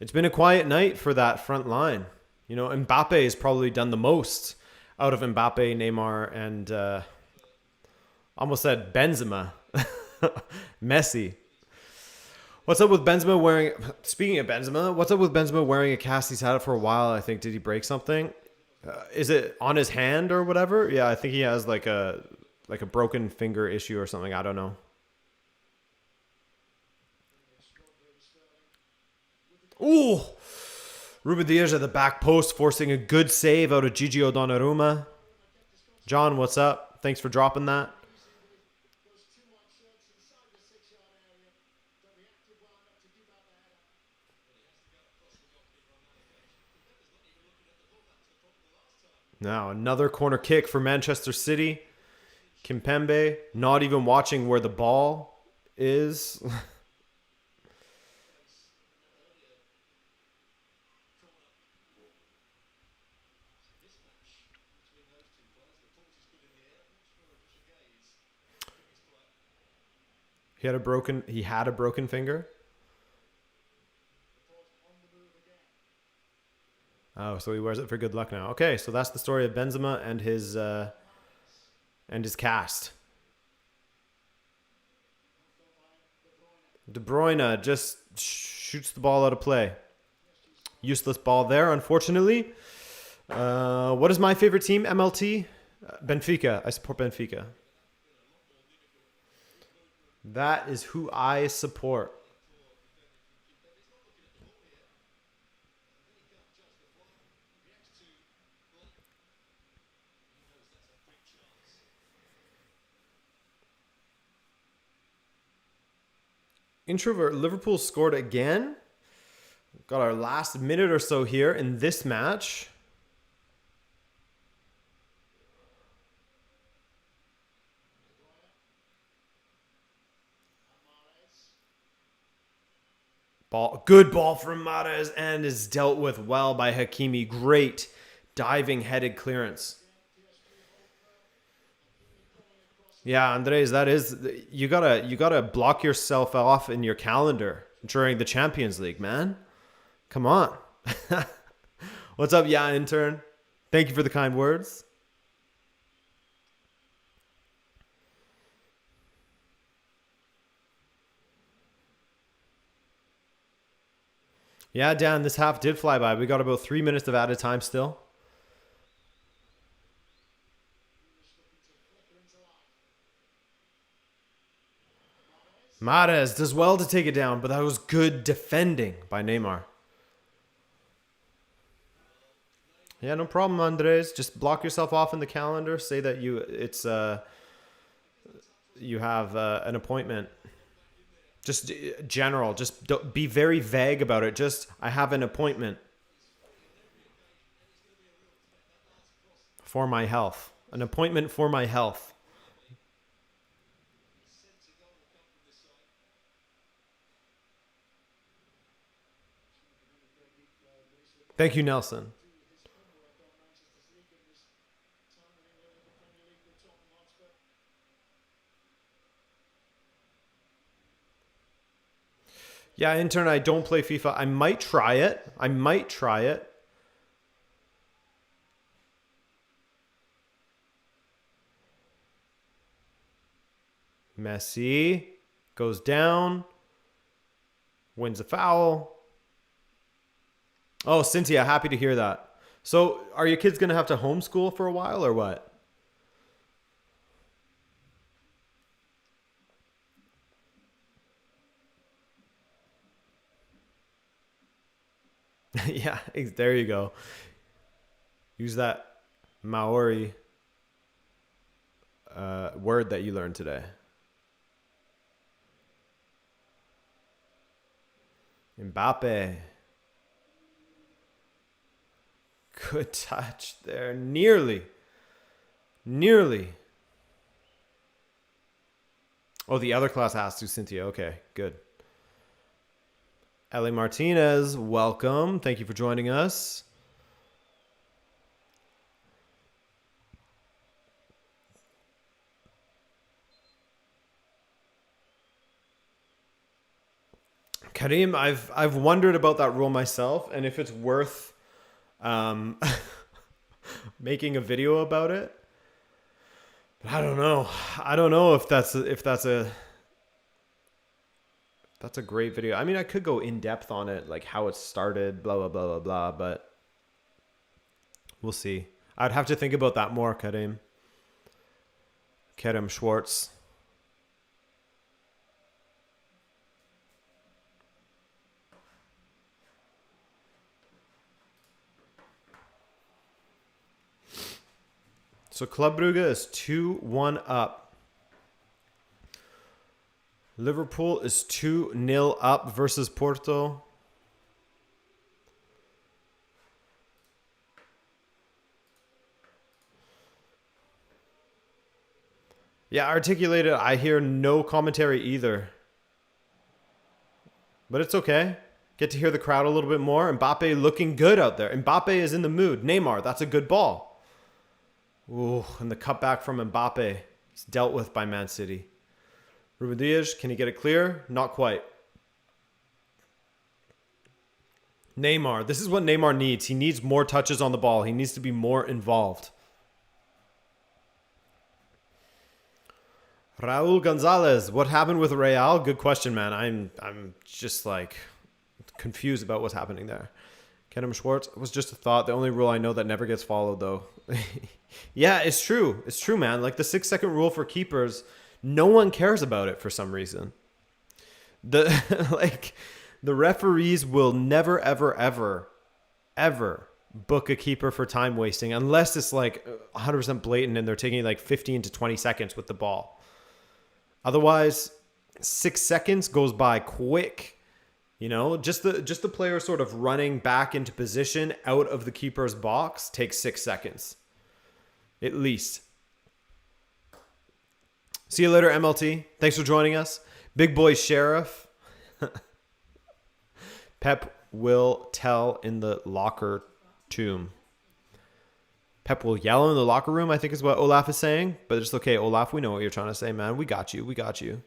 It's been a quiet night for that front line. You know, Mbappe has probably done the most out of Mbappe, Neymar, and almost said Benzema. Messi. What's up with Benzema wearing? Speaking of Benzema, what's up with Benzema wearing a cast? He's had it for a while. I think. Did he break something? Is it on his hand or whatever? Yeah, I think he has like a broken finger issue or something. I don't know. Ooh, Ruben Diaz at the back post, forcing a good save out of Gigio Donnarumma. John, what's up? Thanks for dropping that. Now another corner kick for Manchester City. Kimpembe not even watching where the ball is. He had a broken finger. Oh, so he wears it for good luck now. Okay, so that's the story of Benzema and his cast. De Bruyne just shoots the ball out of play. Useless ball there, unfortunately. What is my favorite team? MLT? Benfica. I support Benfica. That is who I support. Introvert. Liverpool scored again. Got our last minute or so here in this match. Good ball from Mahrez and is dealt with well by Hakimi. Great diving headed clearance. Yeah, Andres, that is you gotta block yourself off in your calendar during the Champions League, man. Come on. What's up, yeah, intern? Thank you for the kind words. Yeah, Dan, this half did fly by. We got about 3 minutes of added time still. Mahrez does well to take it down, but that was good defending by Neymar. Yeah, no problem, Andres. Just block yourself off in the calendar. Say that you have an appointment. Just general. Just don't, be very vague about it. Just, I have an appointment for my health. An appointment for my health. Thank you, Nelson. Yeah, intern, I don't play FIFA. I might try it. Messi goes down. Wins a foul. Oh, Cynthia, happy to hear that. So are your kids going to have to homeschool for a while or what? Yeah, there you go. Use that Maori word that you learned today. Mbappe. Good touch there. Nearly. Oh, the other class has to, Cynthia. Okay, good. Ellie Martinez, welcome. Thank you for joining us. Karim, I've wondered about that rule myself and if it's worth making a video about it. But I don't know. I don't know if that's That's a great video. I mean, I could go in depth on it, like how it started, blah, blah, blah, blah, blah, but we'll see. I'd have to think about that more, Karim Schwartz. So Club Brugge is 2-1 up. Liverpool is 2-0 up versus Porto. Yeah, articulated. I hear no commentary either. But it's okay. Get to hear the crowd a little bit more. Mbappe looking good out there. Mbappe is in the mood. Neymar, that's a good ball. Ooh, and the cutback from Mbappe. It's dealt with by Man City. Ruben Dias, can he get it clear? Not quite. Neymar. This is what Neymar needs. He needs more touches on the ball. He needs to be more involved. Raul Gonzalez. What happened with Real? Good question, man. I'm just like confused about what's happening there. Kenem Schwartz was just a thought. The only rule I know that never gets followed, though. Yeah, it's true. It's true, man. Like the 6-second rule for keepers, no one cares about it for some reason. The referees will never, ever, ever, ever book a keeper for time wasting unless it's like 100% blatant and they're taking like 15 to 20 seconds with the ball. Otherwise, 6 seconds goes by quick. You know, just the player sort of running back into position out of the keeper's box takes 6 seconds. At least. See you later, MLT. Thanks for joining us. Big boy Sheriff. Pep will tell in the locker tomb. Pep will yell in the locker room, I think is what Olaf is saying. But it's okay, Olaf. We know what you're trying to say, man. We got you. We got you.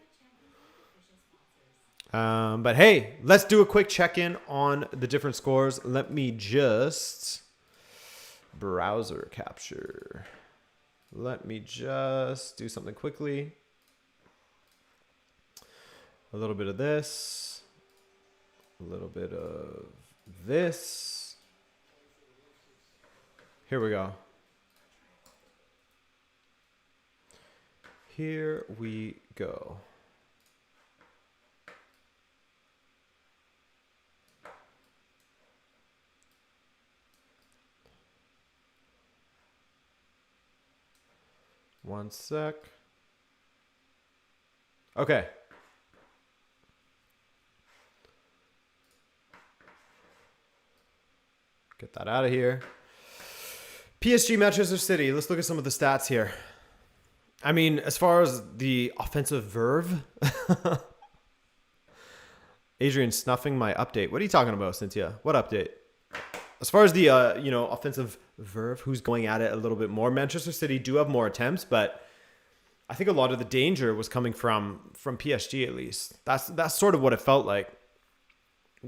But hey, let's do a quick check-in on the different scores. Let me just browser capture. Let me just do something quickly. A little bit of this. A little bit of this. Here we go. Here we go. One sec. Okay. Get that out of here. PSG Manchester City. Let's look at some of the stats here. I mean, as far as the offensive verve, Adrian snuffing my update. What are you talking about, Cynthia? What update? As far as the offensive verve, who's going at it a little bit more? Manchester City do have more attempts, but I think a lot of the danger was coming from PSG at least. That's sort of what it felt like.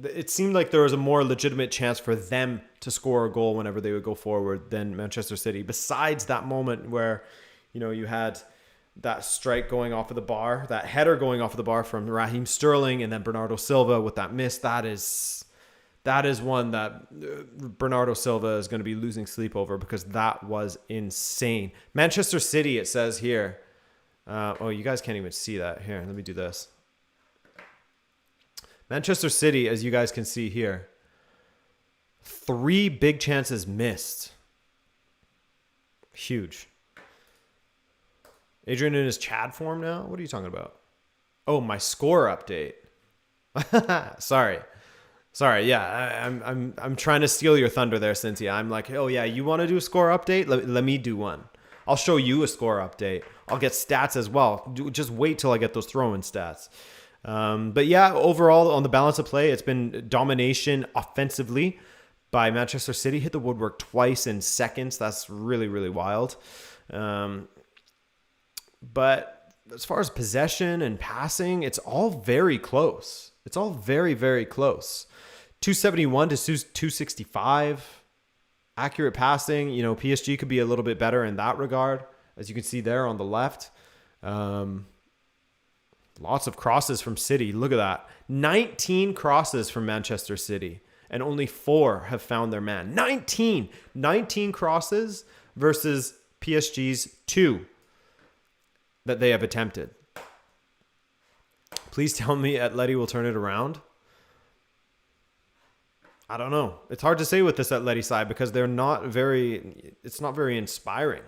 It seemed like there was a more legitimate chance for them to score a goal whenever they would go forward than Manchester City. Besides that moment where, you had that strike going off of the bar, that header going off of the bar from Raheem Sterling, and then Bernardo Silva with that miss. That is one that Bernardo Silva is going to be losing sleep over because that was insane. Manchester City, it says here. You guys can't even see that. Here, let me do this. Manchester City, as you guys can see here, 3 big chances missed. Huge. Adrian in his Chad form now? What are you talking about? Oh, my score update. Sorry. Yeah, I'm trying to steal your thunder there, Cynthia. I'm like, oh yeah, you want to do a score update? Let me do one. I'll show you a score update. I'll get stats as well. Just wait till I get those throw-in stats. But yeah, overall on the balance of play, it's been domination offensively by Manchester City. Hit the woodwork twice in seconds. That's really, really wild. But as far as possession and passing, it's all very close. It's all very, very close. 271 to 265. Accurate passing. PSG could be a little bit better in that regard, as you can see there on the left. There's Lots of crosses from City. Look at that. 19 crosses from Manchester City. And only 4 have found their man. 19 crosses versus PSG's 2 that they have attempted. Please tell me Atleti will turn it around. I don't know. It's hard to say with this Atleti side because it's not very inspiring.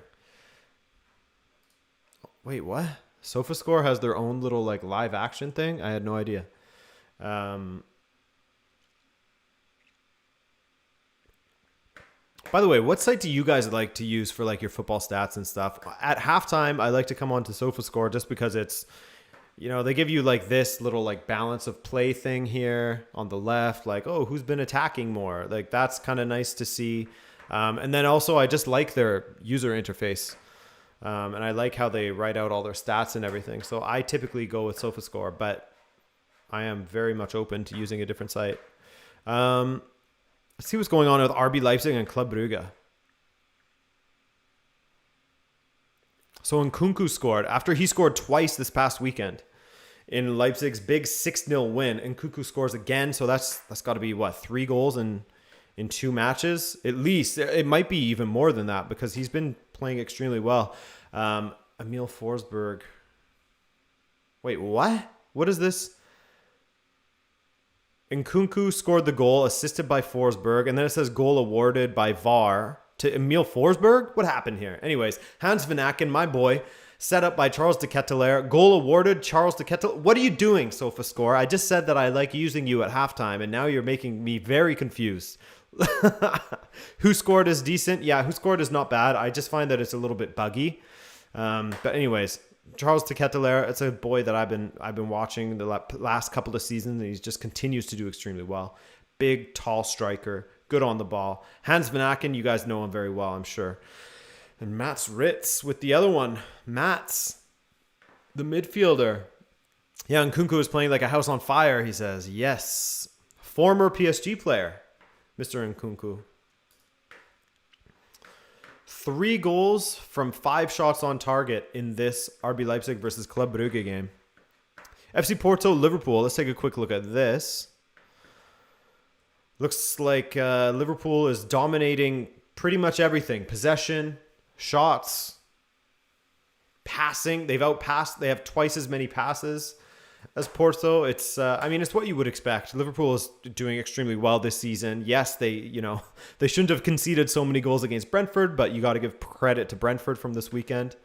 Wait, what? SofaScore has their own little like live action thing? I had no idea. By the way, what site do you guys like to use for like your football stats and stuff? At halftime, I like to come on to SofaScore just because it's, they give you like this little like balance of play thing here on the left, like, oh, who's been attacking more? Like that's kind of nice to see. And then also I just like their user interface. And I like how they write out all their stats and everything. So I typically go with SofaScore, but I am very much open to using a different site. Let's see what's going on with RB Leipzig and Club Brugge. So Nkunku scored after he scored twice this past weekend in Leipzig's big 6-0 win. Nkunku scores again, so that's got to be what, 3 goals in 2 matches at least. It might be even more than that because he's been playing extremely well. Emil Forsberg. Wait, what? What is this? Nkunku scored the goal, assisted by Forsberg, and then it says goal awarded by VAR to Emil Forsberg. What happened here? Anyways, Hans Van Aken, my boy, set up by Charles de Ketelaere. Goal awarded, Charles de Ketelaere. What are you doing, SofaScore? I just said that I like using you at halftime, and now you're making me very confused. Who scored is decent. Yeah, who scored is not bad. I just find that it's a little bit buggy. But anyways, Charles de Ketelaere, it's a boy that I've been watching the last couple of seasons, and he just continues to do extremely well. Big, tall striker, good on the ball. Hans Van Aken, you guys know him very well, I'm sure. And Mats Ritz with the other one. Mats, the midfielder. Yeah, Nkunku is playing like a house on fire, he says. Yes. Former PSG player, Mr. Nkunku. 3 goals from 5 shots on target in this RB Leipzig versus Club Brugge game. FC Porto, Liverpool. Let's take a quick look at this. Looks like Liverpool is dominating pretty much everything. Possession, shots, passing. They have twice as many passes as Porto. It's it's what you would expect. Liverpool is doing extremely well this season. Yes, they shouldn't have conceded so many goals against Brentford, but you got to give credit to Brentford from this weekend.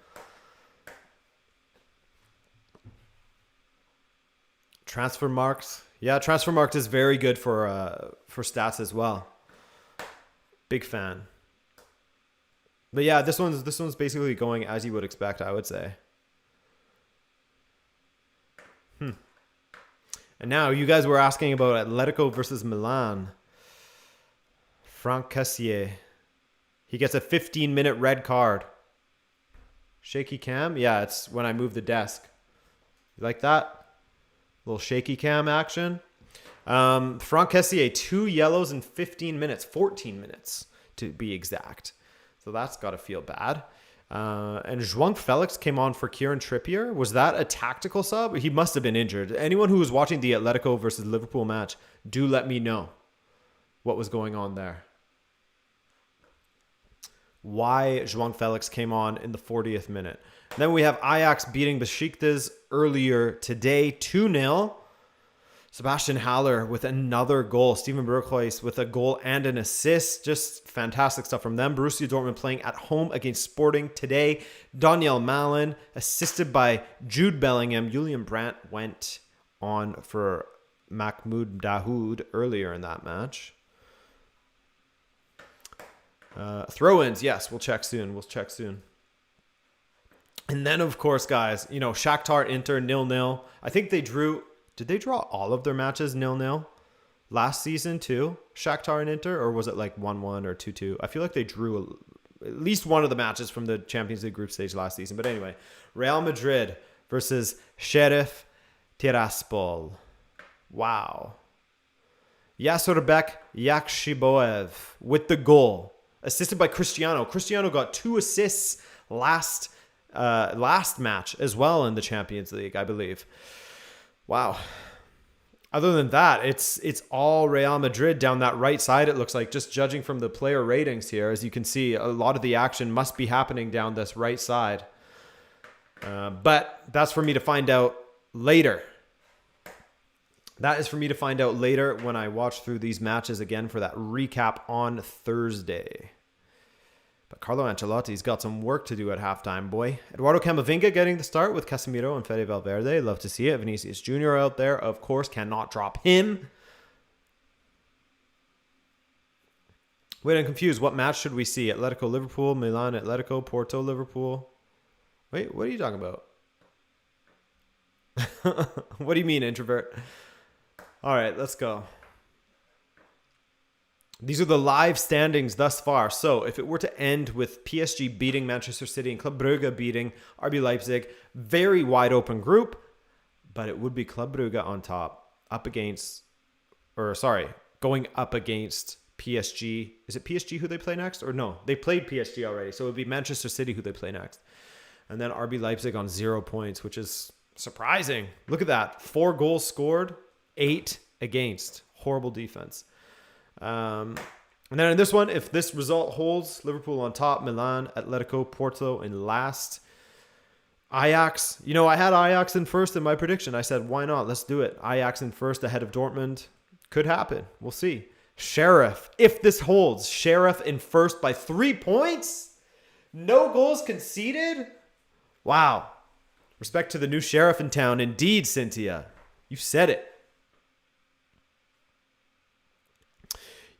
Transfermarkt. Yeah, Transfermarkt is very good for stats as well. Big fan. But yeah, this one's basically going as you would expect, I would say. And now you guys were asking about Atletico versus Milan. Franck Cassier. He gets a 15-minute red card. Shaky cam? Yeah, it's when I move the desk. You like that? Little shaky cam action. Franck Cassier, 2 yellows in 15 minutes. 14 minutes to be exact. So that's got to feel bad. And João Felix came on for Kieran Trippier. Was that a tactical sub? He must have been injured. Anyone who was watching the Atletico versus Liverpool match, do let me know what was going on there. Why João Felix came on in the 40th minute. And then we have Ajax beating Besiktas earlier today, 2-0. Sebastian Haller with another goal. Steven Berghuis with a goal and an assist. Just fantastic stuff from them. Borussia Dortmund playing at home against Sporting today. Daniel Malin assisted by Jude Bellingham. Julian Brandt went on for Mahmoud Dahoud earlier in that match. Throw-ins, yes, we'll check soon. And then, of course, guys, Shakhtar Inter 0-0. I think they drew... Did they draw all of their matches 0-0 last season too? Shakhtar and Inter, or was it like 1-1 or 2-2? I feel like they drew at least one of the matches from the Champions League group stage last season. But anyway, Real Madrid versus Sheriff Tiraspol. Wow. Yasurbek Yakshiboev with the goal, assisted by Cristiano. Cristiano got 2 assists last match as well in the Champions League, I believe. Wow. Other than that, it's all Real Madrid down that right side, it looks like, just judging from the player ratings here. As you can see, a lot of the action must be happening down this right side. But that's for me to find out later. That is for me to find out later when I watch through these matches again for that recap on Thursday. But Carlo Ancelotti's got some work to do at halftime, boy. Eduardo Camavinga getting the start with Casemiro and Fede Valverde. Love to see it. Vinicius Jr. out there, of course, cannot drop him. Wait, I'm confused. What match should we see? Atletico Liverpool, Milan Atletico, Porto Liverpool. Wait, what are you talking about? What do you mean, introvert? All right, let's go. These are the live standings thus far. So if it were to end with PSG beating Manchester City and Club Brugge beating RB Leipzig, very wide open group, but it would be Club Brugge on top, going up against PSG. Is it PSG who they play next? Or no, they played PSG already. So it would be Manchester City who they play next. And then RB Leipzig on 0 points, which is surprising. Look at that. 4 goals scored, 8 against. Horrible defense. And then in this one, if this result holds, Liverpool on top, Milan, Atletico, Porto in last. Ajax, I had Ajax in first in my prediction. I said, why not? Let's do it. Ajax in first ahead of Dortmund. Could happen. We'll see. Sheriff, if this holds, Sheriff in first by 3 points. No goals conceded. Wow. Respect to the new sheriff in town. Indeed, Cynthia. You said it.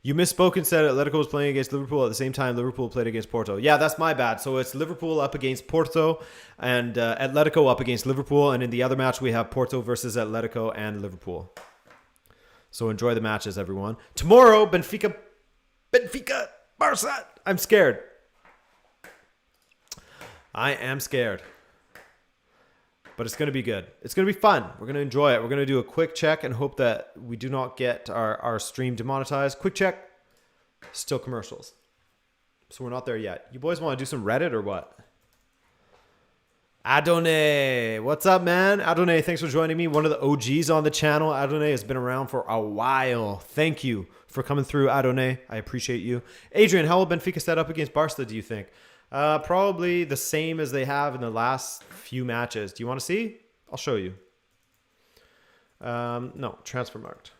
You misspoke and said Atletico was playing against Liverpool at the same time Liverpool played against Porto. Yeah, that's my bad. So it's Liverpool up against Porto and Atletico up against Liverpool. And in the other match, we have Porto versus Atletico and Liverpool. So enjoy the matches, everyone. Tomorrow, Benfica, Barca. I'm scared. I am scared. But it's going to be good. It's going to be fun. We're going to enjoy it. We're going to do a quick check and hope that we do not get our stream demonetized. Quick check. Still commercials. So we're not there yet. You boys want to do some Reddit or what? Adonai. What's up, man? Adonai, thanks for joining me. One of the OGs on the channel. Adonai has been around for a while. Thank you for coming through, Adonai. I appreciate you. Adrian, how will Benfica set up against Barca, do you think? Probably the same as they have in the last few matches. Do you want to see? I'll show you. No, transfer marked.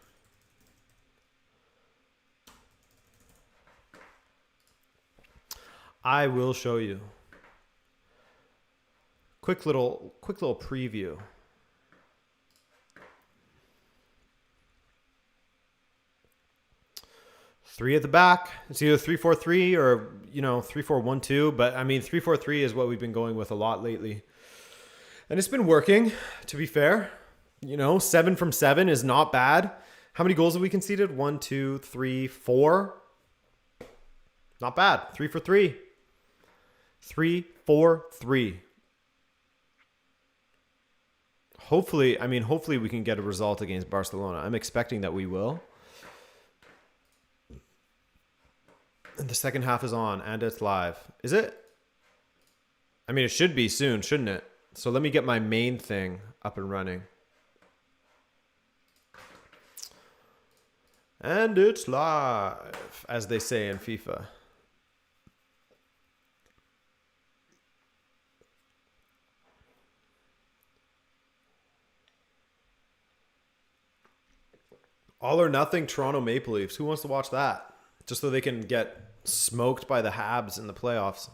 I will show you. Quick little preview. Three at the back. It's either 3-4-3 or 3-4-1-2. But I mean, 3-4-3 is what we've been going with a lot lately, and it's been working. To be fair, 7 from 7 is not bad. How many goals have we conceded? 1, 2, 3, 4. Not bad. 3 for 3. 3-4-3. Hopefully we can get a result against Barcelona. I'm expecting that we will. And the second half is on and it's live. Is it? It should be soon, shouldn't it? So let me get my main thing up and running. And it's live, as they say in FIFA. All or nothing Toronto Maple Leafs. Who wants to watch that? Just so they can get smoked by the Habs in the playoffs.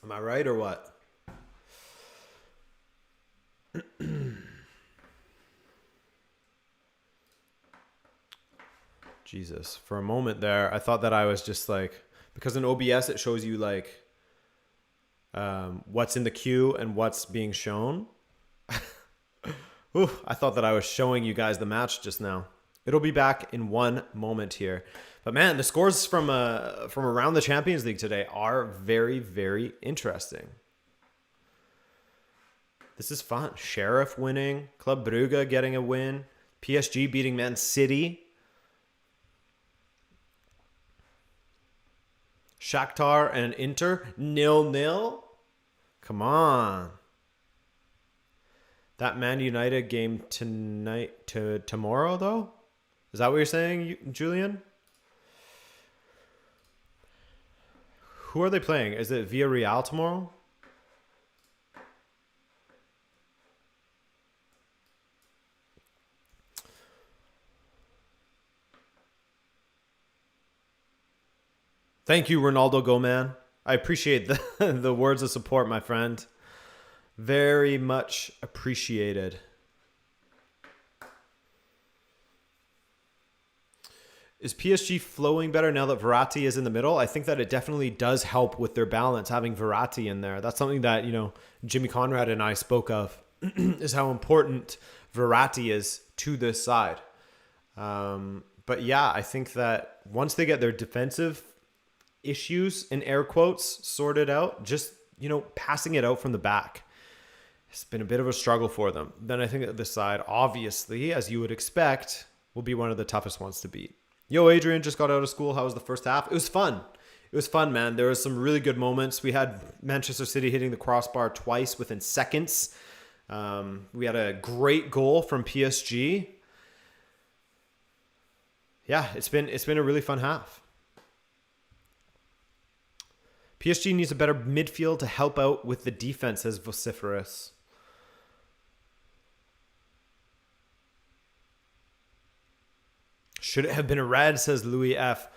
Am I right or what? Jesus. For a moment there, I thought that I was just because in OBS it shows you what's in the queue and what's being shown. Ooh, I thought that I was showing you guys the match just now. It'll be back in one moment here. But man, the scores from around the Champions League today are very, very interesting. This is fun. Sheriff winning. Club Brugge getting a win. PSG beating Man City. Shakhtar and Inter 0-0. Come on. That Man United game tonight to tomorrow, though? Is that what you're saying, Julian? Who are they playing? Is it Villarreal tomorrow? Thank you, Ronaldo Goman. I appreciate the, the words of support, my friend. Very much appreciated. Is PSG flowing better now that Verratti is in the middle? I think that it definitely does help with their balance, having Verratti in there. That's something that, Jimmy Conrad and I spoke of, is how important Verratti is to this side. But yeah, I think that once they get their defensive issues, in air quotes, sorted out, just, passing it out from the back, it's been a bit of a struggle for them. Then I think that this side, obviously, as you would expect, will be one of the toughest ones to beat. Yo, Adrian, just got out of school. How was the first half? It was fun. It was fun, man. There was some really good moments. We had Manchester City hitting the crossbar twice within seconds. We had a great goal from PSG. Yeah, it's been a really fun half. PSG needs a better midfield to help out with the defense, says Vociferous. Should it have been a red, says Louis F.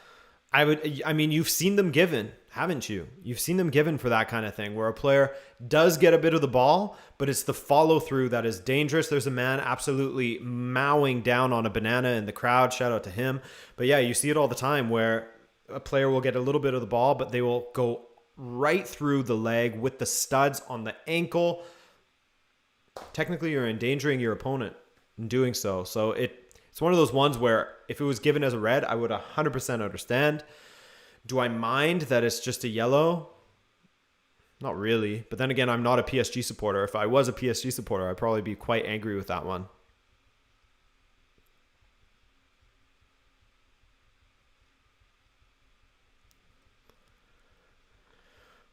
You've seen them given, haven't you? You've seen them given for that kind of thing, where a player does get a bit of the ball, but it's the follow through that is dangerous. There's a man absolutely mowing down on a banana in the crowd. Shout out to him. But yeah, you see it all the time where a player will get a little bit of the ball, but they will go right through the leg with the studs on the ankle. Technically, you're endangering your opponent in doing so. So it's one of those ones where if it was given as a red, I would 100% understand. Do I mind that it's just a yellow? Not really. But then again, I'm not a PSG supporter. If I was a PSG supporter, I'd probably be quite angry with that one.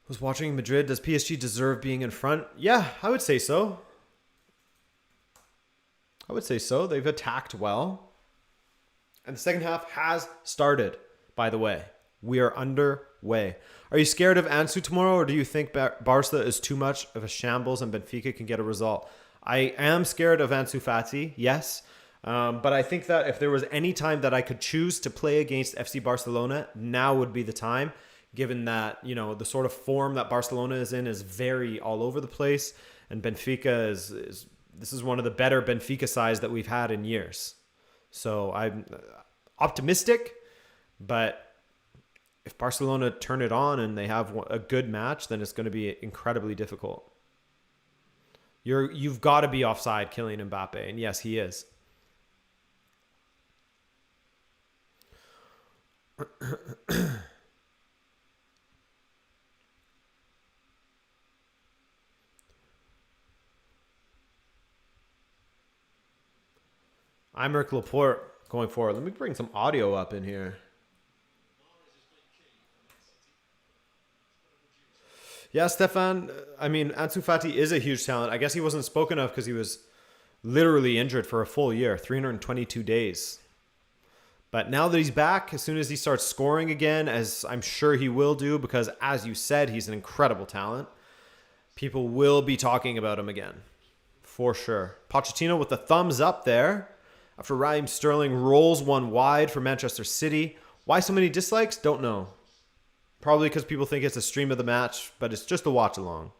I was watching Madrid. Does PSG deserve being in front? Yeah, I would say so. They've attacked well. And the second half has started, by the way. We are underway. Are you scared of Ansu tomorrow, or do you think Barca is too much of a shambles and Benfica can get a result? I am scared of Ansu Fati, yes. But I think that if there was any time that I could choose to play against FC Barcelona, now would be the time, given that, the sort of form that Barcelona is in is very all over the place. And Benfica this is one of the better Benfica sides that we've had in years. So I'm optimistic, but if Barcelona turn it on and they have a good match, then it's going to be incredibly difficult. You've got to be offside, Kylian Mbappe, and yes, he is. Aymeric Laporte going forward. Let me bring some audio up in here. Yeah, Stefan, Ansu Fati is a huge talent. I guess he wasn't spoken of because he was literally injured for a full year, 322 days. But now that he's back, as soon as he starts scoring again, as I'm sure he will do, because as you said, he's an incredible talent, people will be talking about him again. For sure. Pochettino with the thumbs up there. After Raheem Sterling rolls one wide for Manchester City. Why so many dislikes? Don't know. Probably because people think it's a stream of the match, but it's just a watch along.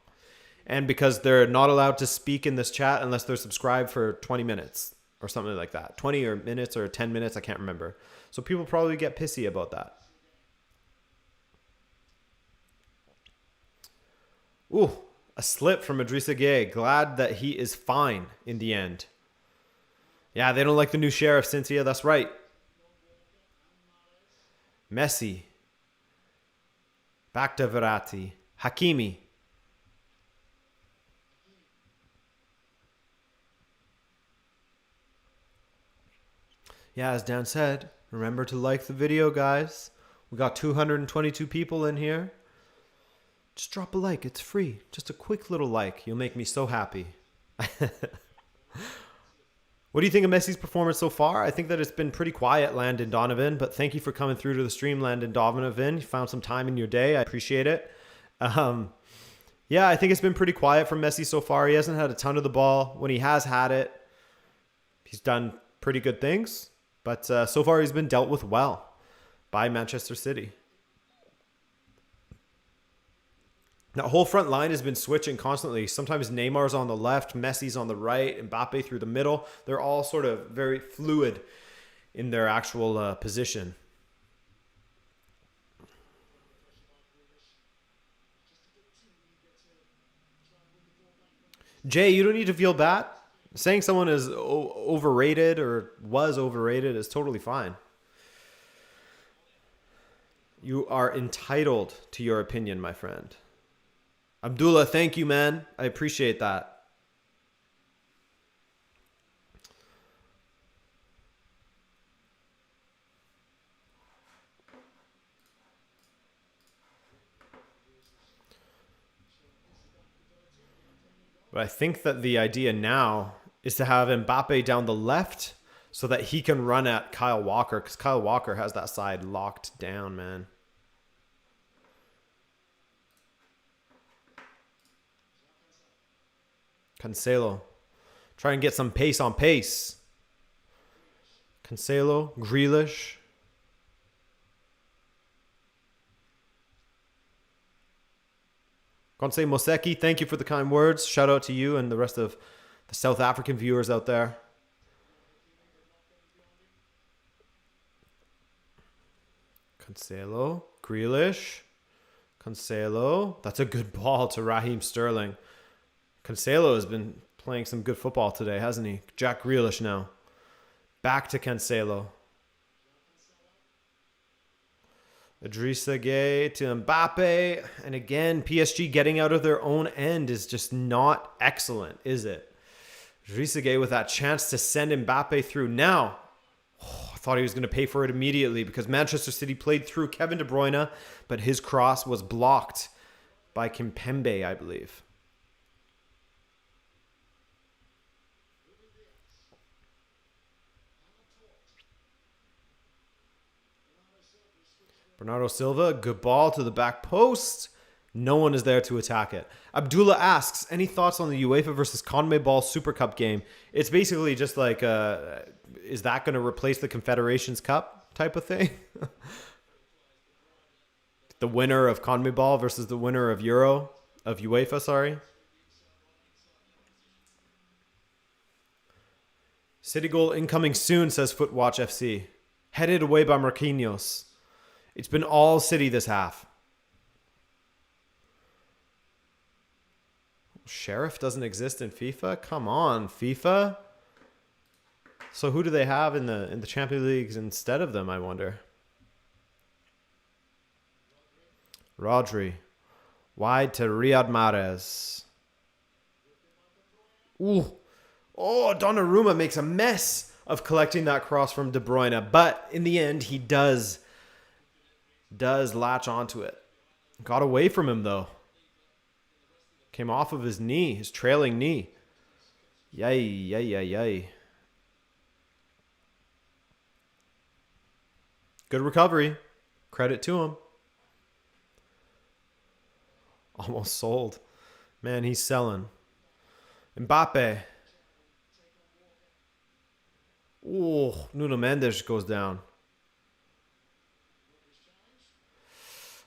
And because they're not allowed to speak in this chat unless they're subscribed for 20 minutes or something like that. 20 or minutes or 10 minutes, I can't remember. So people probably get pissy about that. Ooh, a slip from Idrissa Gueye. Glad that he is fine in the end. Yeah, they don't like the new sheriff, Cynthia. That's right. Messi. Back to Verratti. Hakimi. Yeah, as Dan said, remember to like the video, guys. We got 222 people in here. Just drop a like. It's free. Just a quick little like. You'll make me so happy. What do you think of Messi's performance so far? I think that it's been pretty quiet, Landon Donovan, but thank you for coming through to the stream, Landon Donovan. You found some time in your day. I appreciate it. Yeah, I think it's been pretty quiet from Messi so far. He hasn't had a ton of the ball. When he has had it, he's done pretty good things. But so far, he's been dealt with well by Manchester City. That whole front line has been switching constantly. Sometimes Neymar's on the left, Messi's on the right, Mbappe through the middle. They're all sort of very fluid in their actual position. Jay, you don't need to feel bad. Saying someone is overrated or was overrated is totally fine. You are entitled to your opinion, my friend. Abdullah, thank you, man. I appreciate that. But I think that the idea now is to have Mbappe down the left so that he can run at Kyle Walker, because Kyle Walker has that side locked down, man. Cancelo. Try and get some pace on pace. Cancelo, Grealish. Konsei Moseki, thank you for the kind words. Shout out to you and the rest of the South African viewers out there. Cancelo, Grealish. Cancelo. That's a good ball to Raheem Sterling. Cancelo has been playing some good football today, hasn't he? Jack Grealish now. Back to Cancelo. Idrissa Gueye to Mbappe. And again, PSG getting out of their own end is just not excellent, is it? Idrissa Gueye with that chance to send Mbappe through. Now, I thought he was going to pay for it immediately because Manchester City played through Kevin De Bruyne, but his cross was blocked by Kimpembe, I believe. Bernardo Silva, good ball to the back post. No one is there to attack it. Abdullah asks, any thoughts on the UEFA versus CONMEBOL Super Cup game? It's basically just like, is that going to replace the Confederations Cup type of thing? The winner of CONMEBOL versus the winner of UEFA, sorry. City goal incoming soon, says Footwatch FC. Headed away by Marquinhos. It's been all City this half. Sheriff doesn't exist in FIFA? Come on, FIFA. So who do they have in the Champions Leagues instead of them, I wonder? Rodri. Wide to Riyad Mahrez. Ooh. Oh, Donnarumma makes a mess of collecting that cross from De Bruyne. But in the end, he does latch onto it. Got away from him, though. Came off of his knee, his trailing knee. Yay. Good recovery. Credit to him. Almost sold. Man, he's selling. Mbappe. Ooh, Nuno Mendes goes down.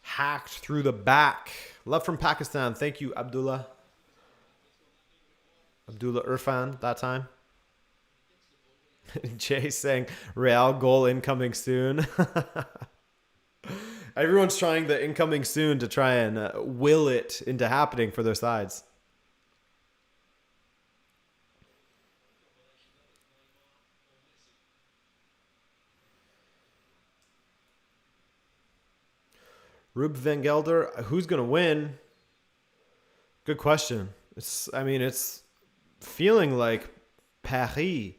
Hacked through the back. Love from Pakistan. Thank you, Abdullah. Abdullah Irfan that time. Jay saying Real goal incoming soon. Everyone's trying the incoming soon to try and will it into happening for their sides. Rube Van Gelder, who's going to win? Good question. It's feeling like Paris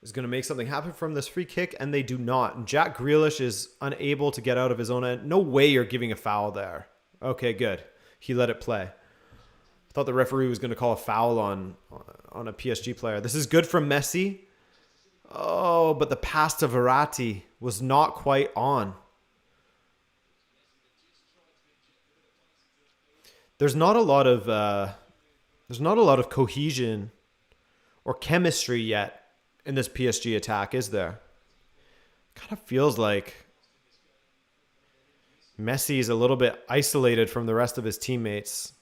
is going to make something happen from this free kick, and they do not. And Jack Grealish is unable to get out of his own end. No way you're giving a foul there. Okay, good. He let it play. Thought the referee was going to call a foul on a PSG player. This is good from Messi. Oh, but the pass to Verratti was not quite on. There's not a lot of cohesion or chemistry yet in this PSG attack, is there? Kind of feels like Messi is a little bit isolated from the rest of his teammates.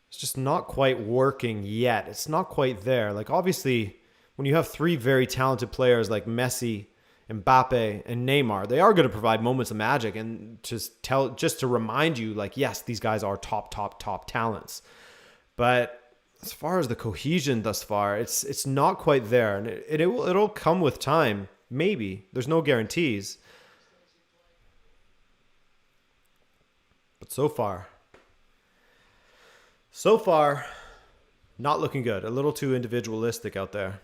It's just not quite working yet. It's not quite there. Like, obviously, when you have three very talented players like Messi, Mbappe, and Neymar, they are going to provide moments of magic, and just to remind you, like, yes, these guys are top talents. But as far as the cohesion thus far, it's not quite there, and it'll come with time. Maybe there's no guarantees, but so far, not looking good. A little too individualistic out there.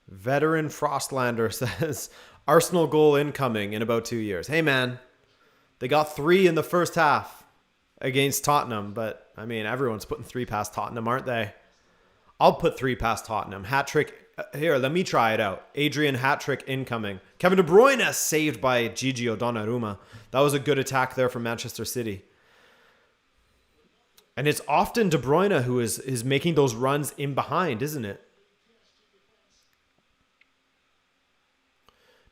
Veteran Frostlander says, Arsenal goal incoming in about 2 years. Hey, man, they got 3 in the first half against Tottenham, but, I mean, everyone's putting 3 past Tottenham, aren't they? I'll put 3 past Tottenham. Hat-trick. Here, let me try it out. Adrian hat-trick incoming. Kevin De Bruyne saved by Gigi Donnarumma. That was a good attack there from Manchester City. And it's often De Bruyne who is making those runs in behind, isn't it?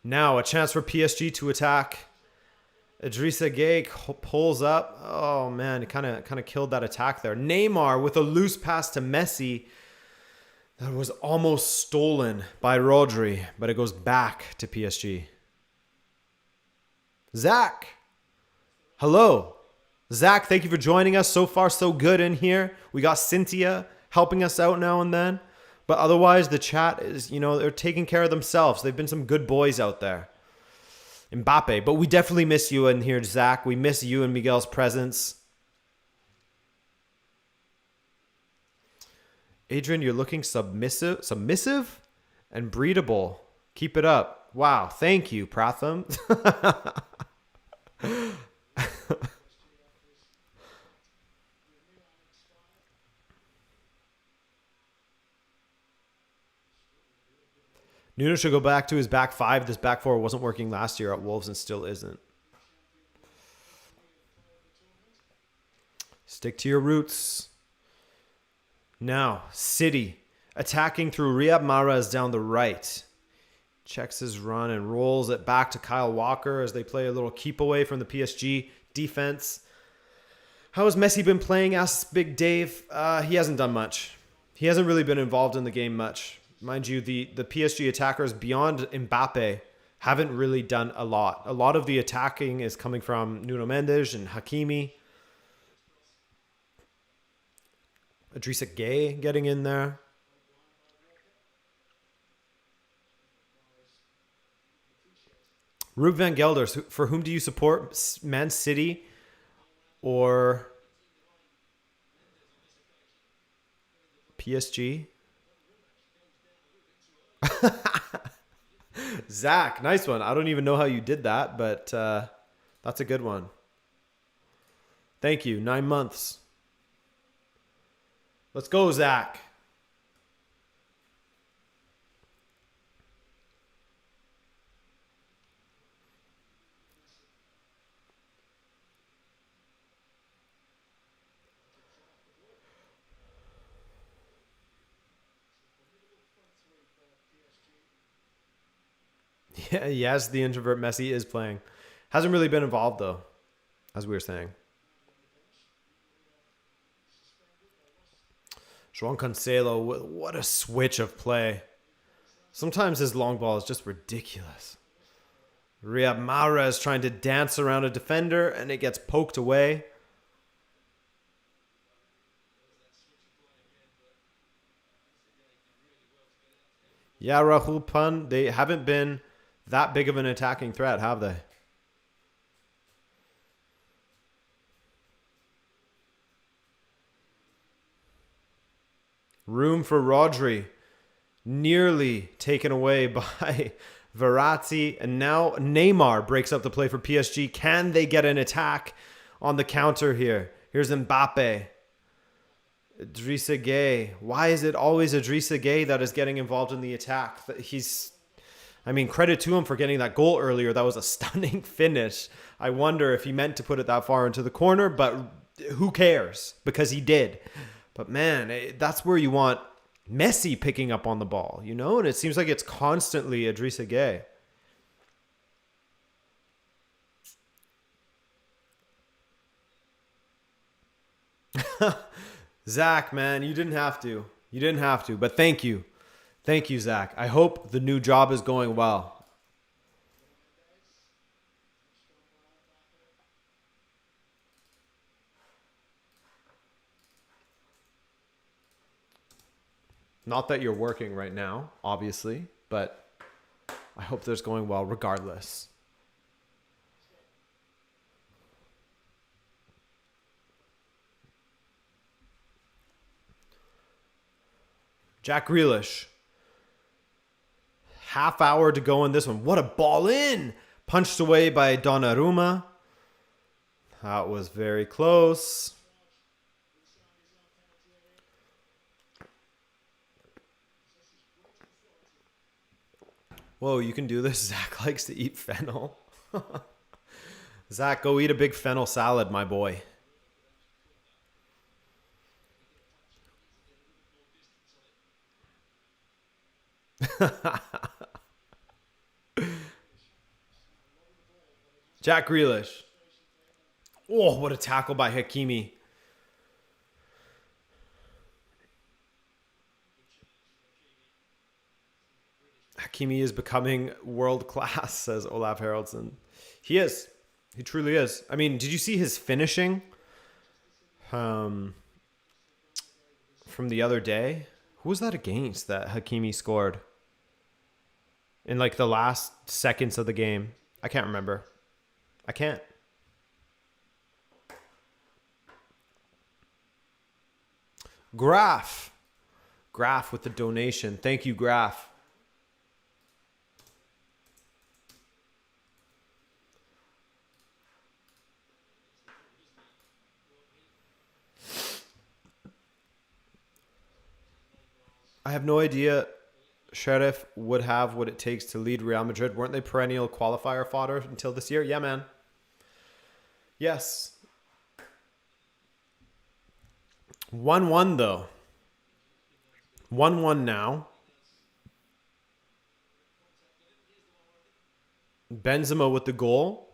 Now, a chance for PSG to attack. Idrissa Gueye pulls up. Oh, man, it kind of killed that attack there. Neymar with a loose pass to Messi. That was almost stolen by Rodri, but it goes back to PSG. Zach. Hello. Zach, thank you for joining us. So far, so good in here. We got Cynthia helping us out now and then. But otherwise, the chat is, they're taking care of themselves. They've been some good boys out there. Mbappe. But we definitely miss you in here, Zach. We miss you and Miguel's presence. Adrian, you're looking submissive and breedable. Keep it up. Wow. Thank you, Pratham. Nuno should go back to his back 5. This back 4 wasn't working last year at Wolves and still isn't. Stick to your roots. Now, City attacking through Riyad Mahrez down the right. Checks his run and rolls it back to Kyle Walker as they play a little keep away from the PSG defense. How has Messi been playing? Asks Big Dave. He hasn't done much. He hasn't really been involved in the game much. Mind you, the PSG attackers beyond Mbappe haven't really done a lot. A lot of the attacking is coming from Nuno Mendes and Hakimi. Idrissa Gueye getting in there. Rube van Gelder, for whom do you support? Man City or PSG? Zach, nice one. I don't even know how you did that, but that's a good one. Thank you. 9 months. Let's go, Zach. Yeah, yes, the introvert Messi is playing. Hasn't really been involved, though, as we were saying. João Cancelo, what a switch of play. Sometimes his long ball is just ridiculous. Riyad Mahrez trying to dance around a defender, and it gets poked away. Yeah, Rahul Pun, they haven't been that big of an attacking threat, have they? Room for Rodri. Nearly taken away by Verratti, and now Neymar breaks up the play for PSG. Can they get an attack on the counter here? Here's Mbappe. Idrissa Gueye. Why is it always Idrissa Gueye that is getting involved in the attack? Credit to him for getting that goal earlier. That was a stunning finish. I wonder if he meant to put it that far into the corner, but who cares? Because he did. But man, that's where you want Messi picking up on the ball, you know? And it seems like it's constantly Idrissa Gueye. Zach, man, you didn't have to. You didn't have to, but thank you. Thank you, Zach. I hope the new job is going well. Not that you're working right now, obviously, but I hope there's going well regardless. Jack Grealish. Half hour to go in this one. What a ball in! Punched away by Donnarumma. That was very close. Whoa, you can do this? Zach likes to eat fennel. Zach, go eat a big fennel salad, my boy. Jack Grealish. Oh, what a tackle by Hakimi. Hakimi is becoming world class, says Olaf Haraldson. He is. He truly is. I mean, did you see his finishing from the other day? Who was that against that Hakimi scored? In like the last seconds of the game. I can't remember. I can't. Graf. Graf with the donation. Thank you, Graf. I have no idea Sheriff would have what it takes to lead Real Madrid. Weren't they perennial qualifier fodder until this year? Yeah, man. Yes. 1-1 though. 1-1 now. Benzema with the goal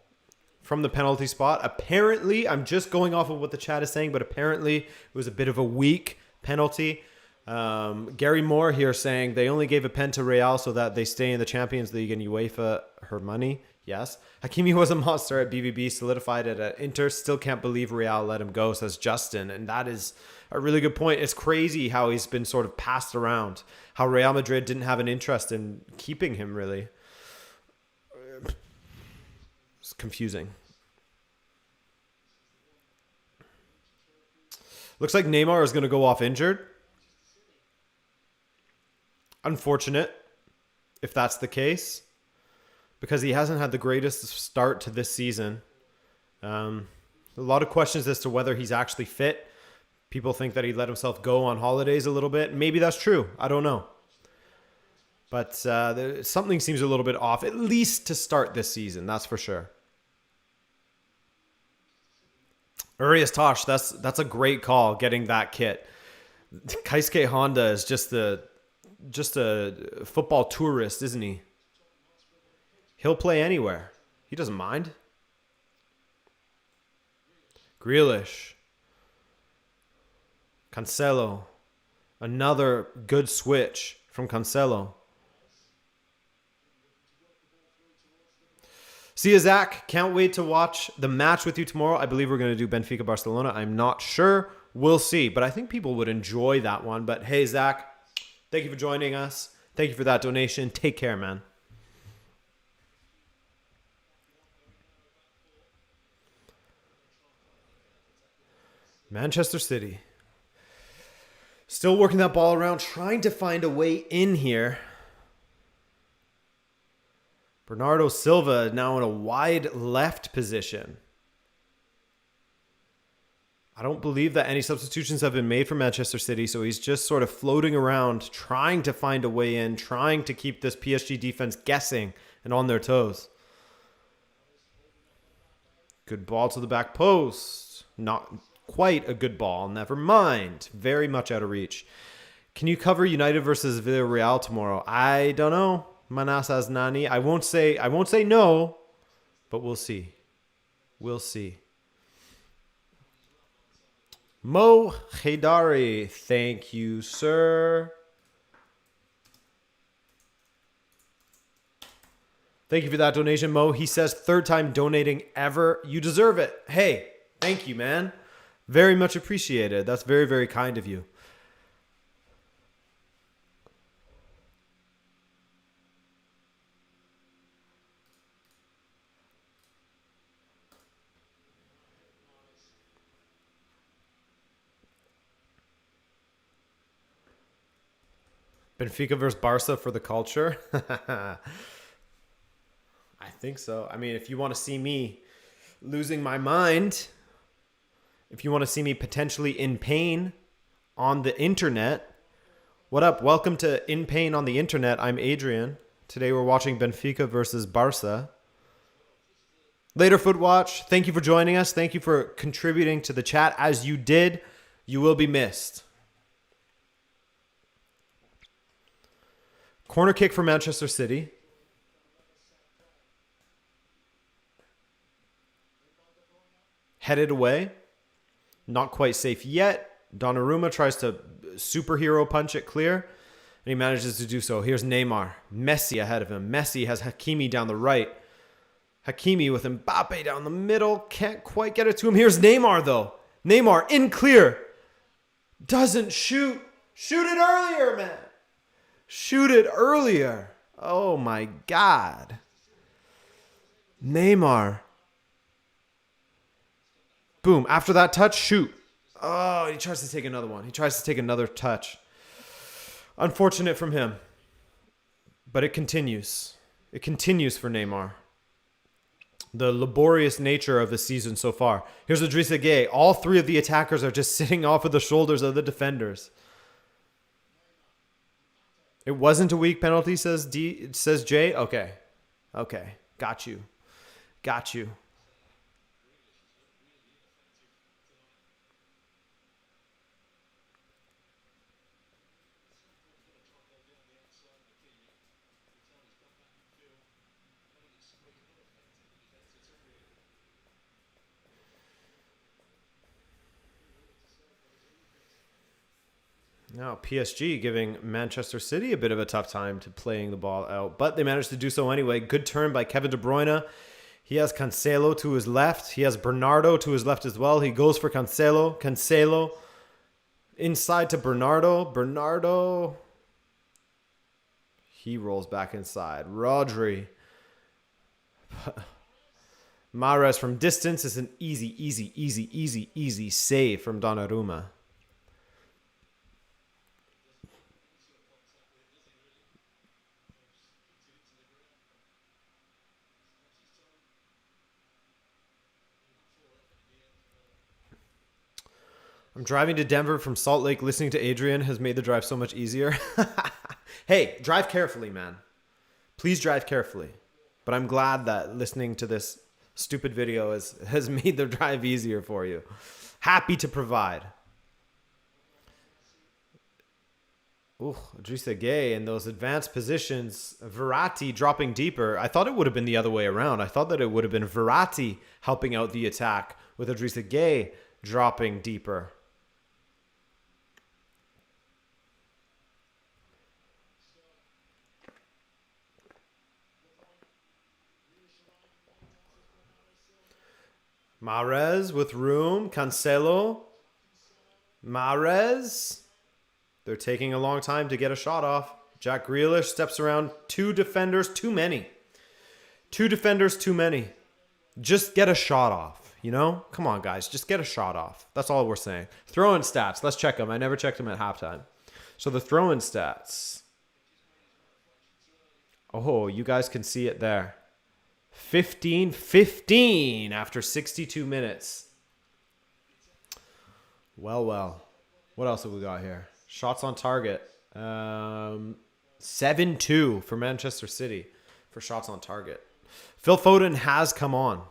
from the penalty spot. Apparently, I'm just going off of what the chat is saying, but apparently it was a bit of a weak penalty. Gary Moore here saying they only gave a pen to Real so that they stay in the Champions League and UEFA her money. Yes. Hakimi was a monster at BVB, solidified it at Inter. Still can't believe Real let him go, says Justin. And that is a really good point. It's crazy how he's been sort of passed around. How Real Madrid didn't have an interest in keeping him, really. It's confusing. Looks like Neymar is going to go off injured. Unfortunate if that's the case, because he hasn't had the greatest start to this season. A lot of questions as to whether he's actually fit. People think that he let himself go on holidays a little bit. Maybe that's true. I don't know. But something seems a little bit off, at least to start this season. That's for sure. Urias Tosh, that's a great call, getting that kit. Keisuke Honda is just a football tourist, isn't he? He'll play anywhere. He doesn't mind. Grealish. Cancelo. Another good switch from Cancelo. See you, Zach. Can't wait to watch the match with you tomorrow. I believe we're going to do Benfica Barcelona. I'm not sure. We'll see. But I think people would enjoy that one. But hey, Zach, thank you for joining us. Thank you for that donation. Take care, man. Manchester City. Still working that ball around, trying to find a way in here. Bernardo Silva now in a wide left position. I don't believe that any substitutions have been made for Manchester City, so he's just sort of floating around, trying to find a way in, trying to keep this PSG defense guessing and on their toes. Good ball to the back post. Not quite a good ball. Never mind. Very much out of reach. Can you cover United versus Villarreal tomorrow? I don't know. Manas Aznani. I won't say no, but we'll see. We'll see. Mo Haidari. Thank you, sir. Thank you for that donation, Mo. He says, third time donating ever. You deserve it. Hey, thank you, man. Very much appreciated. That's very, very kind of you. Benfica versus Barca for the culture. I think so. I mean, if you want to see me losing my mind, if you want to see me potentially in pain on the internet, what up? Welcome to In Pain on the Internet. I'm Adrian. Today we're watching Benfica versus Barca. Later Foot Watch, thank you for joining us. Thank you for contributing to the chat. As you did, you will be missed. Corner kick for Manchester City. Headed away. Not quite safe yet. Donnarumma tries to superhero punch it clear. And he manages to do so. Here's Neymar. Messi ahead of him. Messi has Hakimi down the right. Hakimi with Mbappe down the middle. Can't quite get it to him. Here's Neymar though. Neymar in clear. Doesn't shoot. Shoot it earlier, man. Shoot it earlier. Oh my God. Neymar. Boom. After that touch, shoot. Oh, he tries to take another one. He tries to take another touch. Unfortunate from him. But it continues. It continues for Neymar. The laborious nature of the season so far. Here's Idrissa Gueye. All three of the attackers are just sitting off of the shoulders of the defenders. It wasn't a weak penalty, says Jay. Okay. Got you. Now PSG giving Manchester City a bit of a tough time to playing the ball out, but they managed to do so anyway. Good turn by Kevin De Bruyne. He has Cancelo to his left. He has Bernardo to his left as well. He goes for Cancelo. Cancelo inside to Bernardo. Bernardo. He rolls back inside. Rodri. Mahrez from distance is an easy save from Donnarumma. I'm driving to Denver from Salt Lake. Listening to Adrian has made the drive so much easier. Hey, drive carefully, man. Please drive carefully. But I'm glad that listening to this stupid video has made the drive easier for you. Happy to provide. Ooh, Idrissa Gueye in those advanced positions. Verratti dropping deeper. I thought it would have been the other way around. I thought that it would have been Verratti helping out the attack with Idrissa Gueye dropping deeper. Mahrez with room. Cancelo. Mahrez. They're taking a long time to get a shot off. Jack Grealish steps around. Two defenders too many. Two defenders too many. Just get a shot off, you know? Come on, guys. Just get a shot off. That's all we're saying. Throw-in stats. Let's check them. I never checked them at halftime. So the throw-in stats. Oh, you guys can see it there. 15-15 after 62 minutes. Well, well. What else have we got here? Shots on target. 7-2 for Manchester City for shots on target. Phil Foden has come on.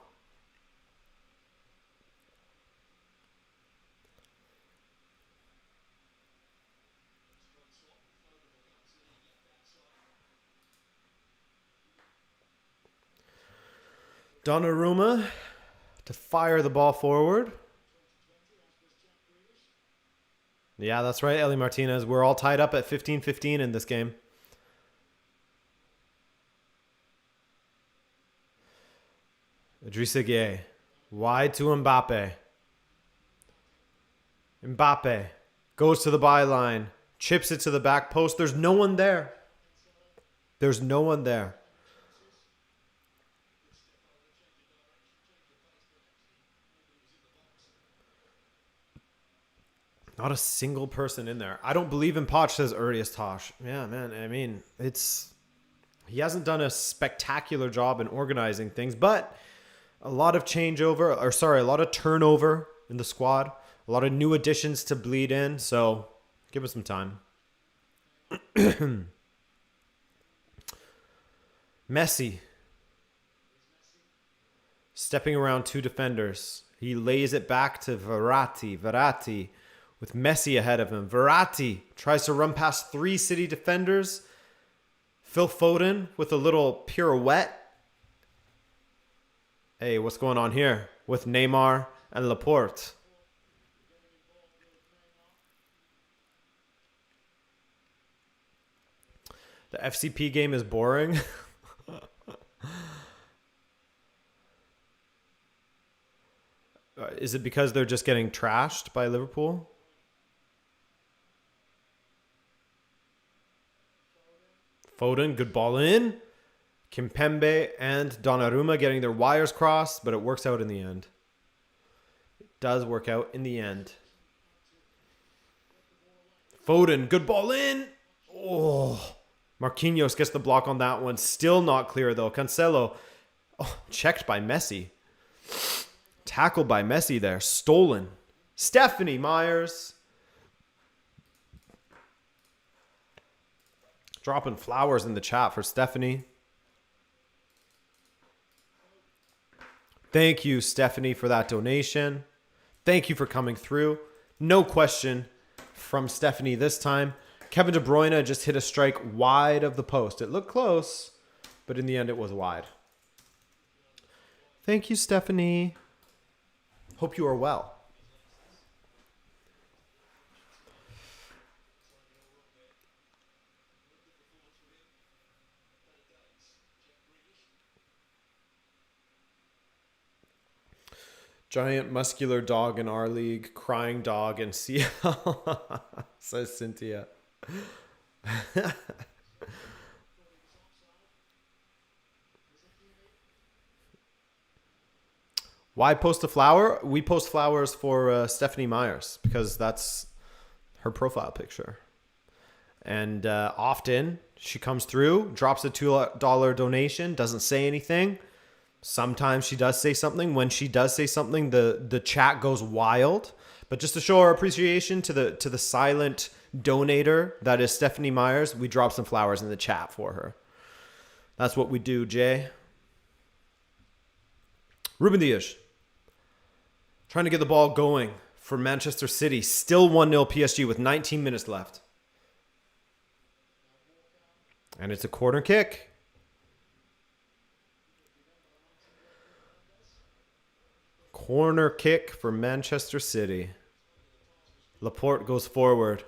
Donnarumma to fire the ball forward. Yeah, that's right, Eli Martinez. We're all tied up at 15-15 in this game. Idrissa Gueye. Wide to Mbappe. Mbappe goes to the byline. Chips it to the back post. There's no one there. There's no one there. Not a single person in there. I don't believe in Poch, says Urias Tosh. Yeah, man. I mean, he hasn't done a spectacular job in organizing things, but a lot of a lot of turnover in the squad. A lot of new additions to bleed in. So give us some time. Messi. Stepping around two defenders. He lays it back to Verratti. Verratti with Messi ahead of him. Verratti tries to run past three City defenders. Phil Foden with a little pirouette. Hey, what's going on here with Neymar and Laporte? The FCP game is boring. Is it because they're just getting trashed by Liverpool? Foden, good ball in. Kimpembe and Donnarumma getting their wires crossed, but it works out in the end. It does work out in the end. Foden, good ball in. Oh, Marquinhos gets the block on that one. Still not clear, though. Cancelo, checked by Messi. Tackled by Messi there. Stolen. Stephanie Myers. Dropping flowers in the chat for Stephanie. Thank you, Stephanie, for that donation. Thank you for coming through. No question from Stephanie this time. Kevin De Bruyne just hit a strike wide of the post. It looked close, but in the end it was wide. Thank you, Stephanie. Hope you are well. Giant muscular dog in our league, crying dog in CL, says Cynthia. Why post a flower? We post flowers for Stephanie Myers because that's her profile picture. And often she comes through, drops a $2 donation, doesn't say anything. Sometimes she does say something. When she does say something, the chat goes wild. But just to show our appreciation to the silent donator that is Stephanie Myers, we drop some flowers in the chat for her. That's what we do, Jay. Ruben Dias trying to get the ball going for Manchester City. Still 1-0 PSG with 19 minutes left. And it's a corner kick. Corner kick for Manchester City. Laporte goes forward.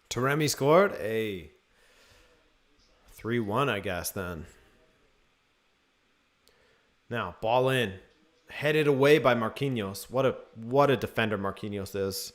Taremi scored. Hey. 3-1, I guess, then. Now, ball in. Headed away by Marquinhos. What a defender Marquinhos is.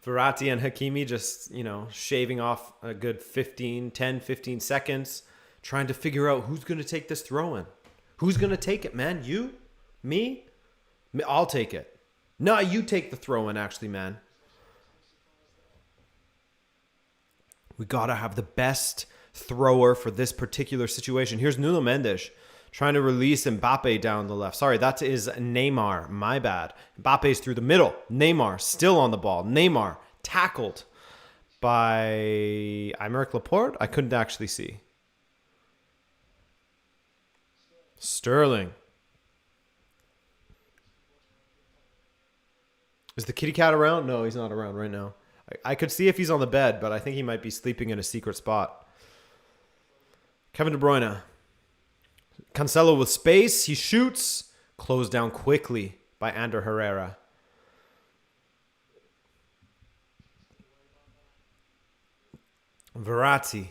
Verratti and Hakimi just, shaving off a good 15 seconds, trying to figure out who's going to take this throw in. Who's going to take it, man? You? Me? I'll take it. No, you take the throw in, actually, man. We got to have the best thrower for this particular situation. Here's Nuno Mendes trying to release Mbappe down the left. Sorry, that is Neymar. My bad. Mbappe's through the middle. Neymar still on the ball. Neymar tackled by Aymeric Laporte. I couldn't actually see. Sterling. Is the kitty cat around? No, he's not around right now. I could see if he's on the bed, but I think he might be sleeping in a secret spot. Kevin De Bruyne. Cancelo with space. He shoots. Closed down quickly by Ander Herrera. Verratti.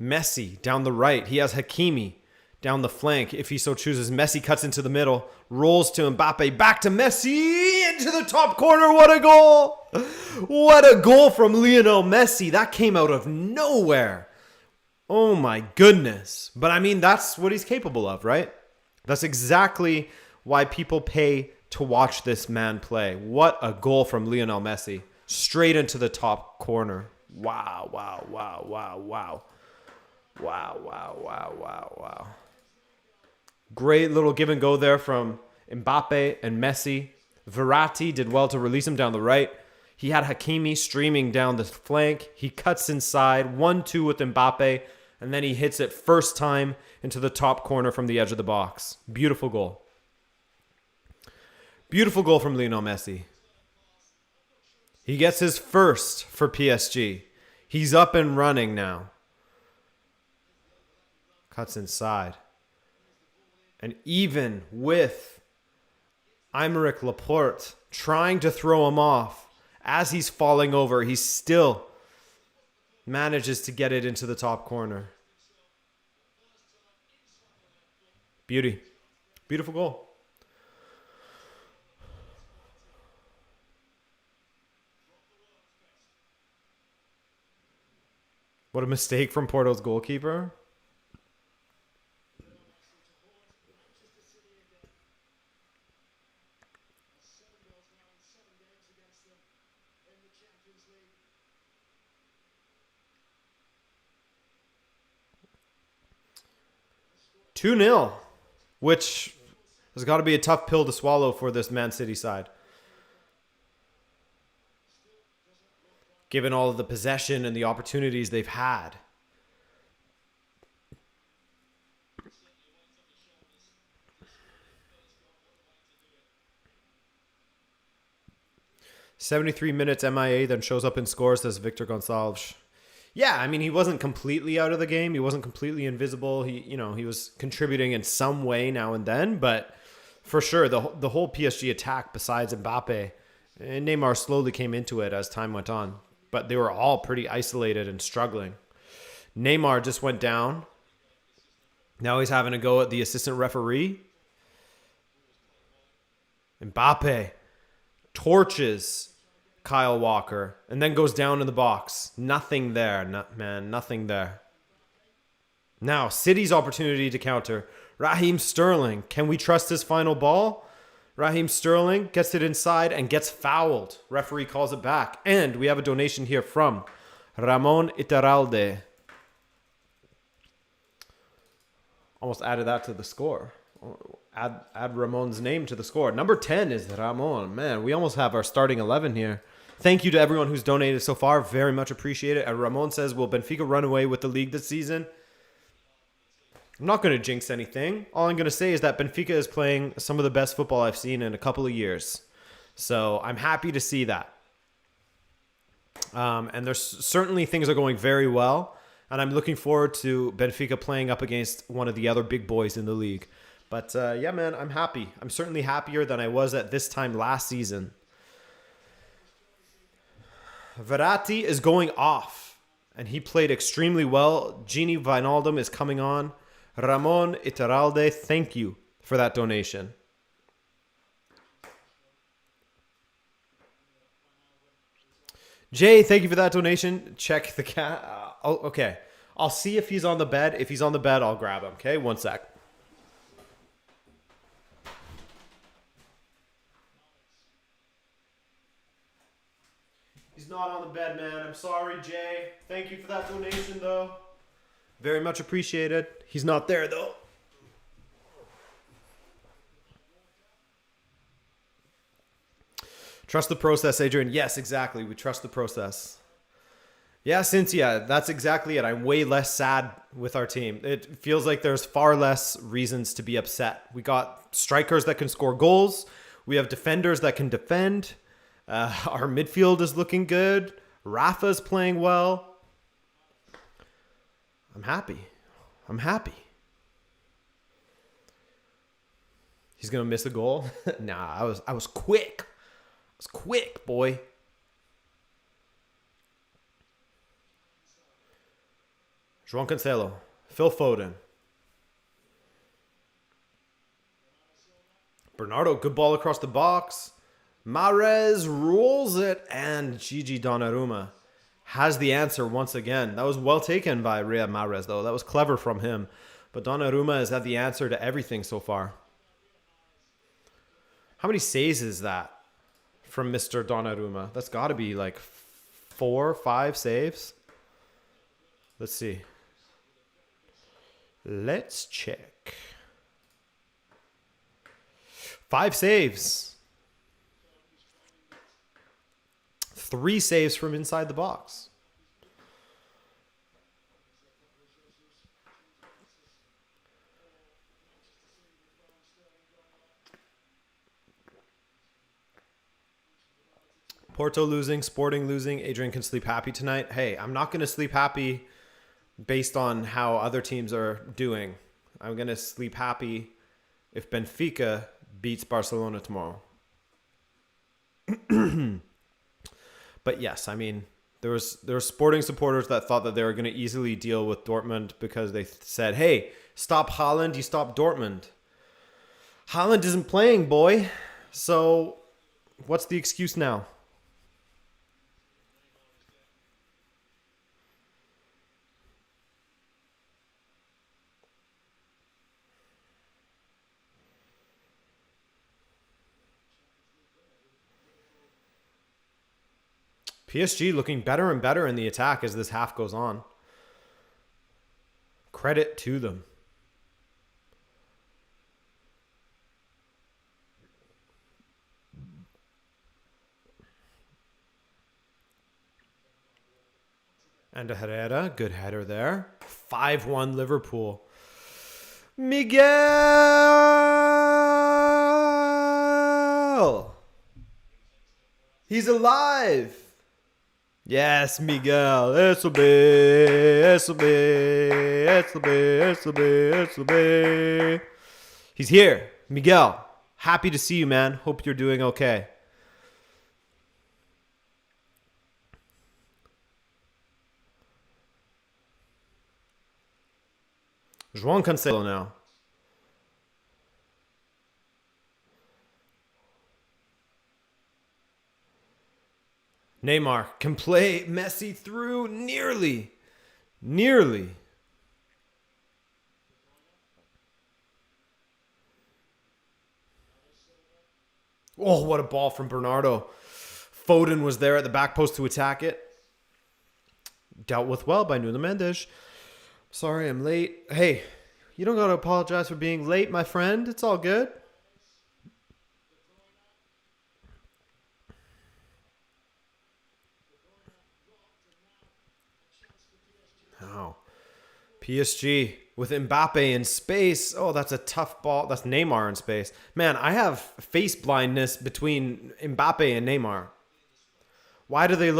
Messi down the right. He has Hakimi down the flank if he so chooses. Messi cuts into the middle. Rolls to Mbappe. Back to Messi. Into the top corner. What a goal. What a goal from Lionel Messi. That came out of nowhere. Oh my goodness. But I mean, that's what he's capable of, right? That's exactly why people pay to watch this man play. What a goal from Lionel Messi. Straight into the top corner. Wow, wow, wow, wow, wow. Wow, wow, wow, wow, wow. Great little give and go there from Mbappe and Messi. Verratti did well to release him down the right. He had Hakimi streaming down the flank. He cuts inside. 1-2 with Mbappe. And then he hits it first time into the top corner from the edge of the box. Beautiful goal. Beautiful goal from Lionel Messi. He gets his first for PSG. He's up and running now. Cuts inside. And even with Aymeric Laporte trying to throw him off, as he's falling over, he still manages to get it into the top corner. Beauty. Beautiful goal. What a mistake from Porto's goalkeeper. Two 2-0, which has got to be a tough pill to swallow for this Man City side. Given all of the possession and the opportunities they've had. "73 minutes MIA, then shows up and scores," says Victor Gonçalves. Yeah, I mean, he wasn't completely out of the game. He wasn't completely invisible. He was contributing in some way now and then, but for sure, the whole PSG attack, besides Mbappe, and Neymar slowly came into it as time went on, but they were all pretty isolated and struggling. Neymar just went down. Now he's having a go at the assistant referee. Mbappe torches Kyle Walker and then goes down in the box. Nothing there, nothing there. Now, City's opportunity to counter. Raheem Sterling. Can we trust his final ball? Raheem Sterling gets it inside and gets fouled. Referee calls it back. And we have a donation here from Ramon Iturralde. Almost added that to the score. Add Ramon's name to the score. Number 10 is Ramon. Man, we almost have our starting 11 here. Thank you to everyone who's donated so far. Very much appreciate it. And Ramon says, will Benfica run away with the league this season? I'm not going to jinx anything. All I'm going to say is that Benfica is playing some of the best football I've seen in a couple of years. So I'm happy to see that. And there's certainly things are going very well. And I'm looking forward to Benfica playing up against one of the other big boys in the league. But yeah, man, I'm happy. I'm certainly happier than I was at this time last season. Verratti is going off, and he played extremely well. Gini Wijnaldum is coming on. Ramon Iturralde, thank you for that donation. Jay, thank you for that donation. Check the cat. Oh, okay. I'll see if he's on the bed. If he's on the bed, I'll grab him. Okay, one sec. He's not on the bed, man. I'm sorry, Jay. Thank you for that donation, though. Very much appreciated. He's not there, though. Trust the process, Adrian. Yes, exactly. We trust the process. Yeah, Cynthia, that's exactly it. I'm way less sad with our team. It feels like there's far less reasons to be upset. We got strikers that can score goals. We have defenders that can defend. Our midfield is looking good. Rafa's playing well. I'm happy. I'm happy. He's gonna miss a goal? Nah, I was quick. I was quick, boy. João Cancelo, Phil Foden. Bernardo, good ball across the box. Mahrez rolls it, and Gigi Donnarumma has the answer once again. That was well taken by Riyad Mahrez, though. That was clever from him. But Donnarumma has had the answer to everything so far. How many saves is that from Mr. Donnarumma? That's got to be like 4, 5 saves. Let's see. Let's check. 5 saves. 3 saves from inside the box. Porto losing, Sporting losing. Adrian can sleep happy tonight. Hey, I'm not going to sleep happy based on how other teams are doing. I'm going to sleep happy if Benfica beats Barcelona tomorrow. But yes, I mean, there were Sporting supporters that thought that they were going to easily deal with Dortmund because they said, hey, stop Haaland, you stop Dortmund. Haaland isn't playing, boy. So what's the excuse now? PSG looking better and better in the attack as this half goes on. Credit to them. And a Herrera, good header there. 5-1 Liverpool. Miguel! He's alive! Yes, Miguel. Eso be, eso be, eso be, eso be, eso be. He's here. Miguel, happy to see you, man. Hope you're doing okay. João Cancelo now. Neymar can play Messi through nearly. Nearly. Oh, what a ball from Bernardo. Foden was there at the back post to attack it. Dealt with well by Nuno Mendes. Sorry, I'm late. Hey, you don't got to apologize for being late, my friend. It's all good. Oh. PSG with Mbappe in space. Oh, that's a tough ball. That's Neymar in space. Man, I have face blindness between Mbappe and Neymar. Why do they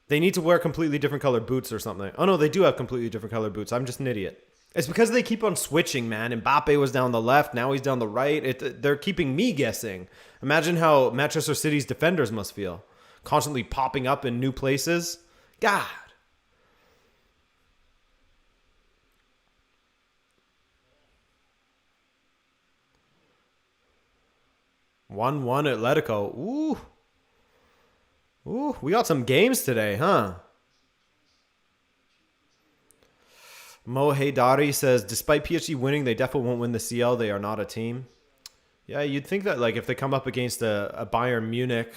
they need to wear completely different colored boots or something? Oh no, they do have completely different colored boots. I'm just an idiot. It's because they keep on switching, man. Mbappe was down the left, now he's down the right. They're keeping me guessing. Imagine how Manchester City's defenders must feel. Constantly popping up in new places. God. 1-1 Atletico. Ooh. Ooh, we got some games today, huh? Mo Haydari says, despite PSG winning, they definitely won't win the CL. They are not a team. Yeah, you'd think that like if they come up against a Bayern Munich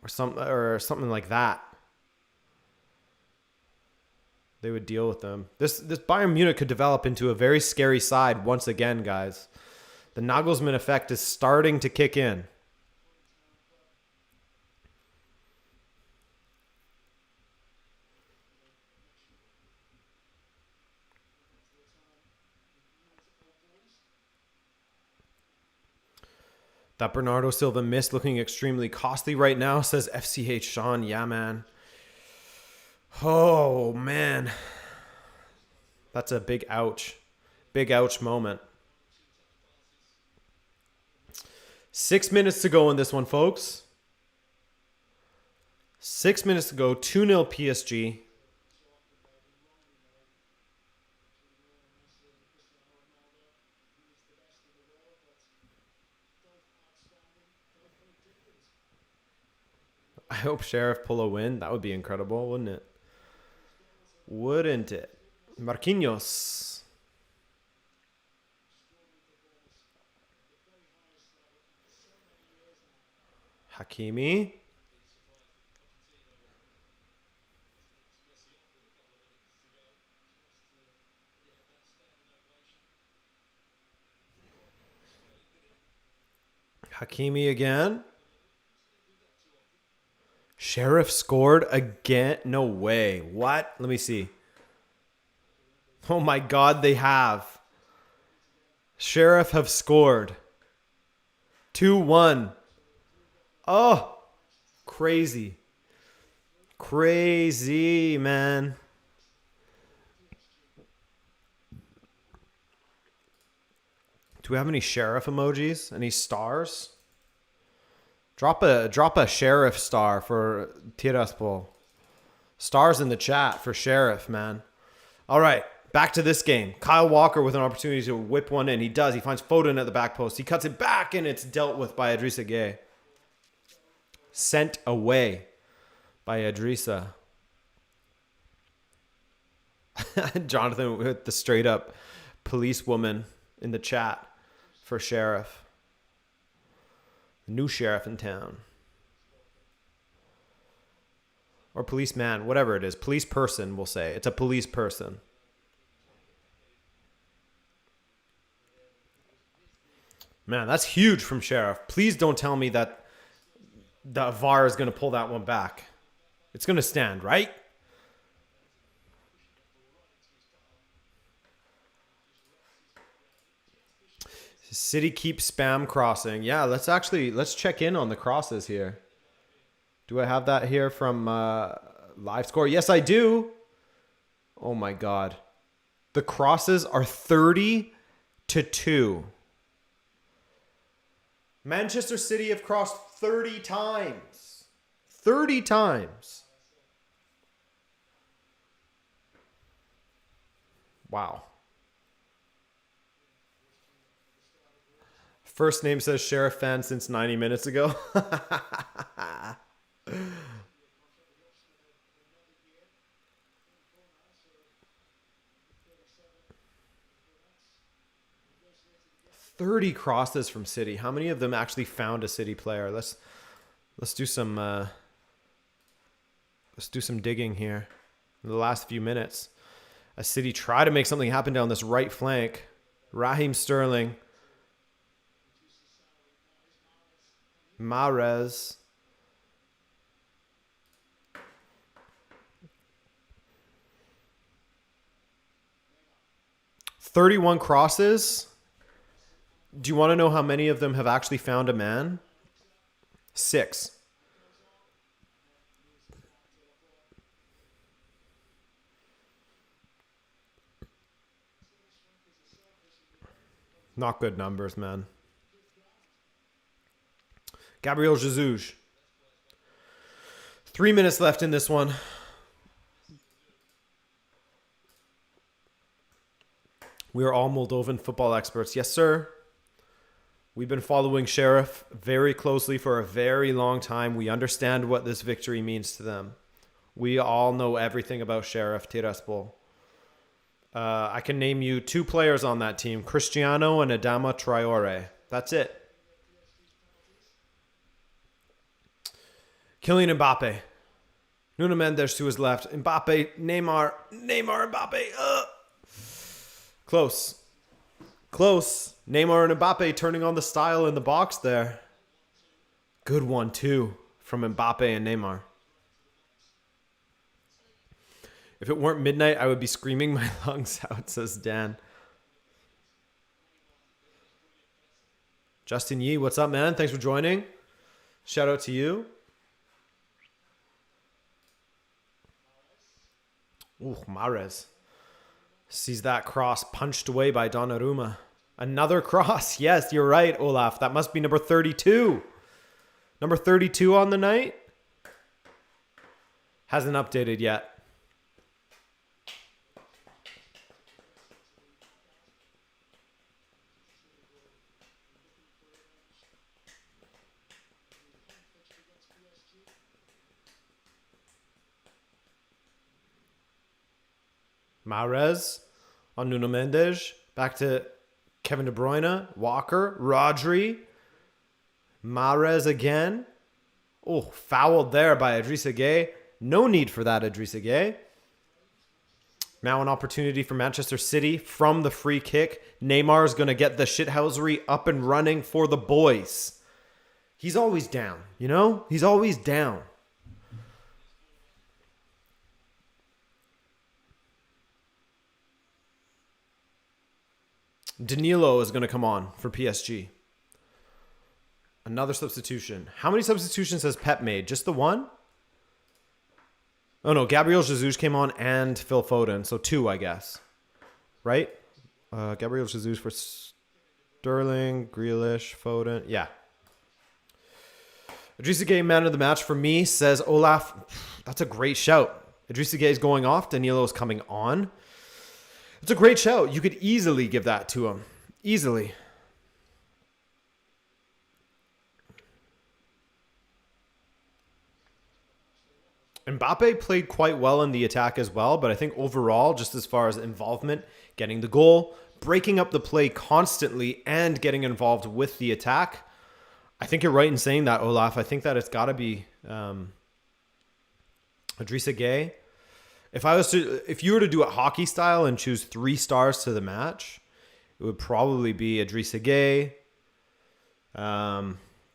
or something like that, they would deal with them. This Bayern Munich could develop into a very scary side once again, guys. The Nagelsmann effect is starting to kick in. That Bernardo Silva miss looking extremely costly right now, says FCH Sean. Yeah, man. Oh, man. That's a big ouch. Big ouch moment. 6 minutes to go in this one, folks. 6 minutes to go. 2-0 PSG. I hope Sheriff pull a win. That would be incredible, wouldn't it? Wouldn't it? Marquinhos. Hakimi. Hakimi again. Sheriff scored again? No way. What? Let me see. Oh my God, they have. Sheriff have scored. 2-1. Oh, crazy. Crazy, man. Do we have any Sheriff emojis? Any stars? Drop a Sheriff star for Tiraspol. Stars in the chat for Sheriff, man. All right, back to this game. Kyle Walker with an opportunity to whip one in. He does. He finds Foden at the back post. He cuts it back, and it's dealt with by Idrissa Gueye. Sent away by Idrissa. Jonathan with the straight up policewoman in the chat for Sheriff. New sheriff in town. Or policeman, whatever it is. Police person, we'll say. It's a police person. Man, that's huge from Sheriff. Please don't tell me that the VAR is going to pull that one back. It's going to stand, right? City keeps spam crossing. Yeah, let's check in on the crosses here. Do I have that here from live score? Yes, I do. Oh my God. The crosses are 30-2. Manchester City have crossed 30 times. 30 times. Wow. First name says Sheriff fan since 90 minutes ago. 30 crosses from City. How many of them actually found a City player? Let's do some digging here in the last few minutes. A City try to make something happen down this right flank. Raheem Sterling. Mahrez. "31 crosses. Do you want to know how many of them have actually found a man? 6. Not good numbers, man. Gabriel Jesus. 3 minutes left in this one. We are all Moldovan football experts. Yes, sir. We've been following Sheriff very closely for a very long time. We understand what this victory means to them. We all know everything about Sheriff Tiraspol. I can name you 2 players on that team, Cristiano and Adama Traore. That's it. Kylian Mbappe. Nuno Mendes to his left. Mbappe, Neymar, Mbappe. Close. Neymar and Mbappe turning on the style in the box there. Good one, too, from Mbappe and Neymar. If it weren't midnight, I would be screaming my lungs out, says Dan. Justin Yee, what's up, man? Thanks for joining. Shout out to you. Ooh, Mahrez sees that cross punched away by Donnarumma. Another cross. Yes, you're right, Olaf. That must be number 32. Number 32 on the night. Hasn't updated yet. Mahrez on Nuno Mendes. Back to Kevin De Bruyne. Walker. Rodri. Mahrez again. Oh, fouled there by Idrissa Gueye. No need for that, Idrissa Gueye. Now an opportunity for Manchester City from the free kick. Neymar is going to get the shithousery up and running for the boys. He's always down, you know? He's always down. Danilo is going to come on for PSG. Another substitution. How many substitutions has Pep made? Just the one? Oh, no. Gabriel Jesus came on and Phil Foden. So 2, I guess. Right? Gabriel Jesus for Sterling, Grealish, Foden. Yeah. Idrissa Gueye, man of the match for me, says Olaf. That's a great shout. Idrissa Gueye is going off. Danilo is coming on. It's a great shout. You could easily give that to him. Easily. Mbappe played quite well in the attack as well, but I think overall, just as far as involvement, getting the goal, breaking up the play constantly, and getting involved with the attack, I think you're right in saying that, Olaf. I think that it's got to be Idrissa Gueye. If you were to do it hockey style and choose 3 stars to the match, it would probably be Idrissa Gueye,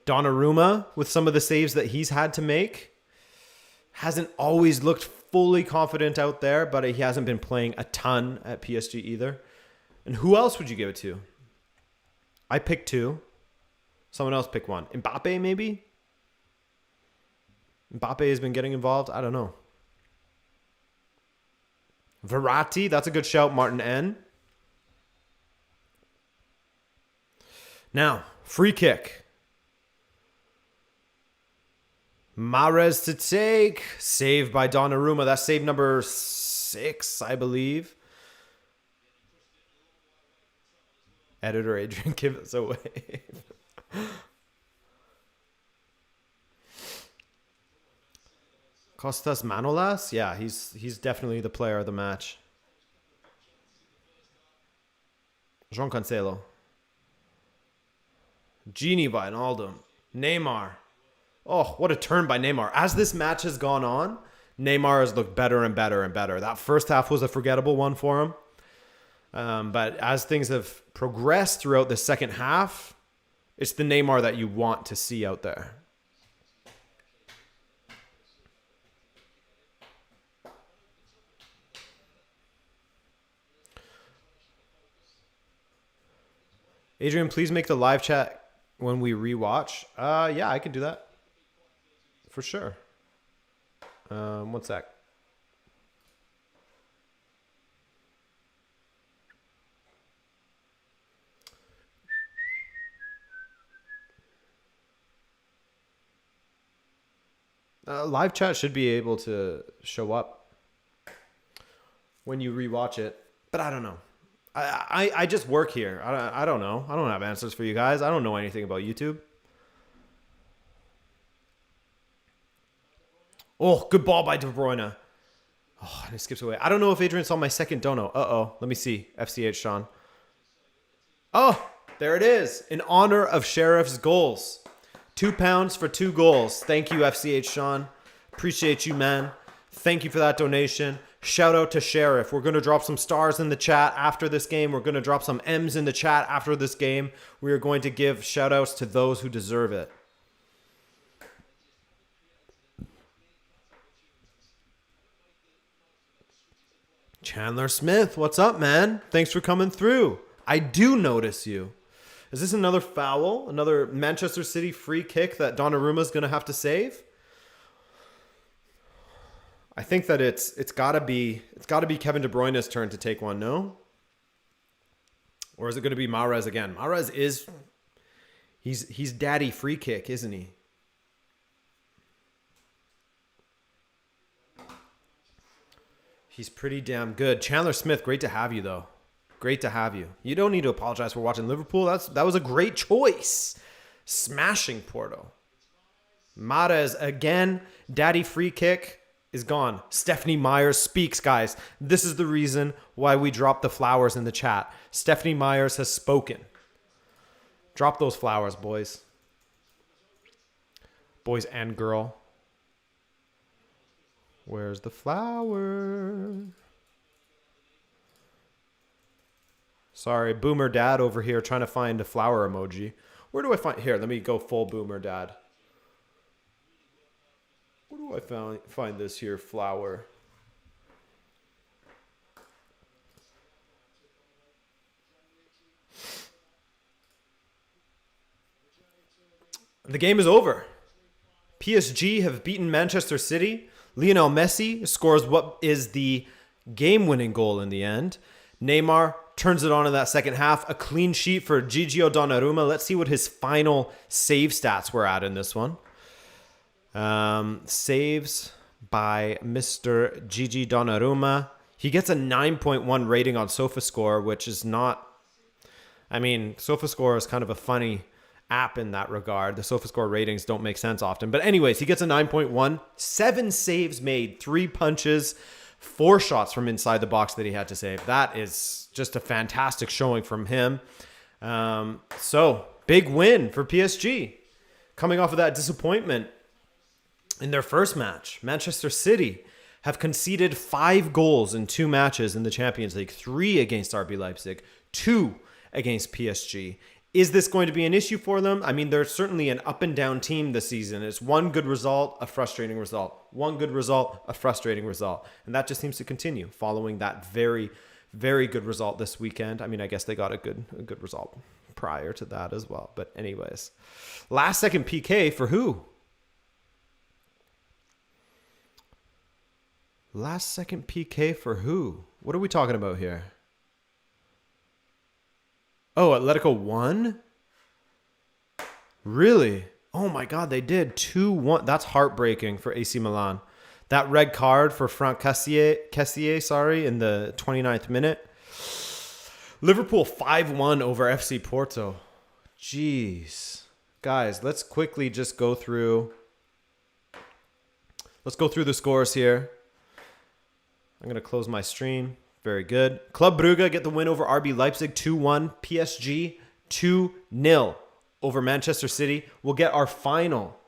Donnarumma with some of the saves that he's had to make. Hasn't always looked fully confident out there, but he hasn't been playing a ton at PSG either. And who else would you give it to? I picked 2. Someone else pick 1. Mbappe maybe? Mbappe has been getting involved. I don't know. Verratti, that's a good shout, Martin N. Now, free kick. Mahrez to take. Saved by Donnarumma. That's save number 6, I believe. Editor Adrian, give us a wave. Costas Manolas? Yeah, he's definitely the player of the match. Jean Cancelo. Gini Wijnaldum. Neymar. Oh, what a turn by Neymar. As this match has gone on, Neymar has looked better and better and better. That first half was a forgettable one for him. But as things have progressed throughout the second half, it's the Neymar that you want to see out there. Adrian, please make the live chat when we rewatch. Yeah, I can do that. For sure. 1 sec. Live chat should be able to show up when you rewatch it, but I don't know. I just work here. I don't know. I don't have answers for you guys. I don't know anything about YouTube. Oh, good ball by De Bruyne. Oh, and it skips away. I don't know if Adrian saw my second dono. Uh-oh. Let me see. FCH Sean. Oh, there it is. In honor of Sheriff's goals. £2 for 2 goals. Thank you, FCH Sean. Appreciate you, man. Thank you for that donation. Shout out to Sheriff. We're going to drop some stars in the chat after this game. We're going to drop some M's in the chat after this game. We are going to give shout outs to those who deserve it. Chandler Smith, what's up, man? Thanks for coming through. I do notice you. Is this another foul? Another Manchester City free kick that Donnarumma's going to have to save? I think that it's got to be Kevin De Bruyne's turn to take one, no? Or is it going to be Mahrez again? Mahrez is he's daddy free kick, isn't he? He's pretty damn good. Chandler Smith, great to have you though. Great to have you. You don't need to apologize for watching Liverpool. That was a great choice. Smashing Porto. Mahrez again. Daddy free kick is gone. Stephanie Myers speaks, guys. This is the reason why we dropped the flowers in the chat. Stephanie Myers has spoken. Drop those flowers, boys. Boys and girl. Where's the flower? Sorry, Boomer Dad over here trying to find a flower emoji. Where do I find... Here, let me go full Boomer Dad. Where do I find this here flower? The game is over. PSG have beaten Manchester City. Lionel Messi scores what is the game-winning goal in the end. Neymar turns it on in that second half. A clean sheet for Gigio Donnarumma. Let's see what his final save stats were at in this one. Saves by Mr. Gigi Donnarumma. He gets a 9.1 rating on SofaScore, which is not... I mean, SofaScore is kind of a funny app in that regard. The SofaScore ratings don't make sense often. But anyways, he gets a 9.1. 7 saves made, 3 punches, 4 shots from inside the box that he had to save. That is just a fantastic showing from him. So, big win for PSG. Coming off of that disappointment in their first match, Manchester City have conceded 5 goals in 2 matches in the Champions League. 3 against RB Leipzig, 2 against PSG. Is this going to be an issue for them? I mean, they're certainly an up and down team this season. It's one good result, a frustrating result. One good result, a frustrating result. And that just seems to continue following that very, very good result this weekend. I mean, I guess they got a good result prior to that as well. But anyways, last second PK for who? Last second PK for who? What are we talking about here? Oh, Atletico won? Really? Oh my God, they did 2-1. That's heartbreaking for AC Milan. That red card for Franck Kessié, in the 29th minute. Liverpool 5-1 over FC Porto. Jeez. Guys, let's quickly just go through. Let's go through the scores here. I'm going to close my stream. Very good. Club Brugge get the win over RB Leipzig 2-1. PSG 2-0 over Manchester City. We'll get our final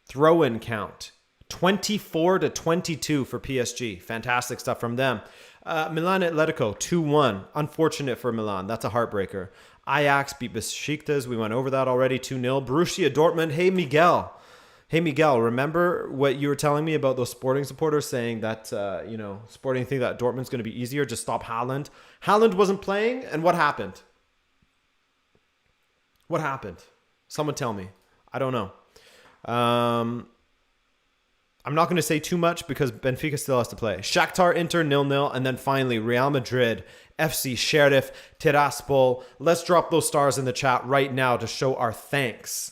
throw-in count. 24-22 for PSG. Fantastic stuff from them. Milan Atletico 2-1. Unfortunate for Milan. That's a heartbreaker. Ajax beat Besiktas. We went over that already. 2-0. Borussia Dortmund. Hey, Miguel, remember what you were telling me about those Sporting supporters saying that, Sporting think that Dortmund's going to be easier, just stop Haaland. Haaland wasn't playing, and what happened? What happened? Someone tell me. I don't know. I'm not going to say too much because Benfica still has to play. Shakhtar Inter 0-0, and then finally Real Madrid, FC Sheriff Tiraspol. Let's drop those stars in the chat right now to show our thanks.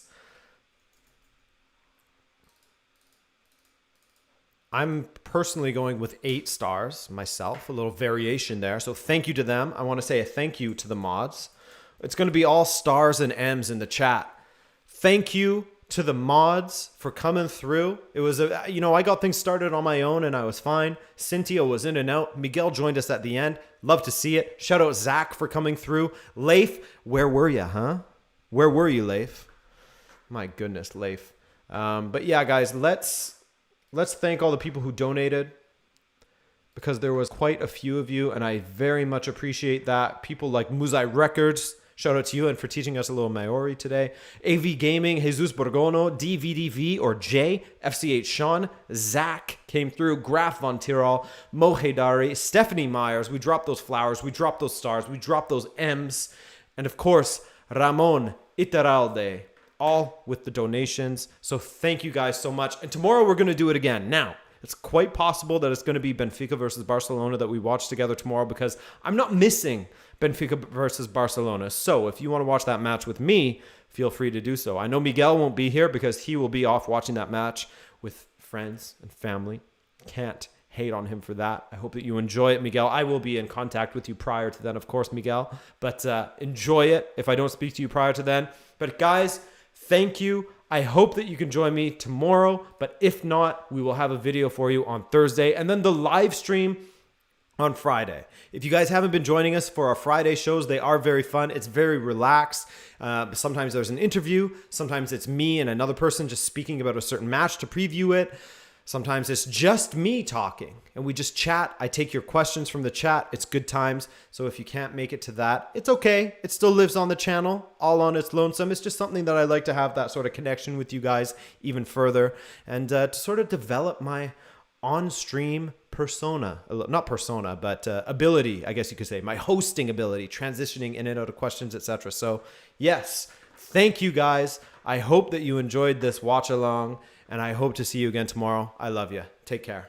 I'm personally going with 8 stars myself, a little variation there. So thank you to them. I want to say a thank you to the mods. It's going to be all stars and M's in the chat. Thank you to the mods for coming through. It was I got things started on my own and I was fine. Cynthia was in and out. Miguel joined us at the end. Love to see it. Shout out Zach for coming through. Leif, where were you, huh? Where were you, Leif? My goodness, Leif. But yeah, guys, let's thank all the people who donated, because there was quite a few of you, and I very much appreciate that. People like Muzai Records, shout out to you, and for teaching us a little Maori today. AV Gaming, Jesus Borgono, DVDV or J, FCH Sean, Zach came through, Graf Von Tirol, Mo Haydari, Stephanie Myers. We dropped those flowers, we dropped those stars, we dropped those M's, and of course, Ramon Itaralde, all with the donations. So thank you guys so much. And tomorrow we're going to do it again. Now, it's quite possible that it's going to be Benfica versus Barcelona that we watch together tomorrow, because I'm not missing Benfica versus Barcelona. So if you want to watch that match with me, feel free to do so. I know Miguel won't be here because he will be off watching that match with friends and family. Can't hate on him for that. I hope that you enjoy it, Miguel. I will be in contact with you prior to then, of course, Miguel. But enjoy it if I don't speak to you prior to then. But guys, thank you. I hope that you can join me tomorrow, but if not, we will have a video for you on Thursday and then the live stream on Friday. If you guys haven't been joining us for our Friday shows, they are very fun. It's very relaxed. Sometimes there's an interview. Sometimes it's me and another person just speaking about a certain match to preview it. Sometimes it's just me talking and we just chat. I take your questions from the chat. It's good times. So if you can't make it to that, it's okay. It still lives on the channel, all on its lonesome. It's just something that I like to have that sort of connection with you guys even further, and to sort of develop my on-stream persona, not persona, but ability, I guess you could say, my hosting ability, transitioning in and out of questions, etc. So yes, thank you guys. I hope that you enjoyed this watch along, and I hope to see you again tomorrow. I love you. Take care.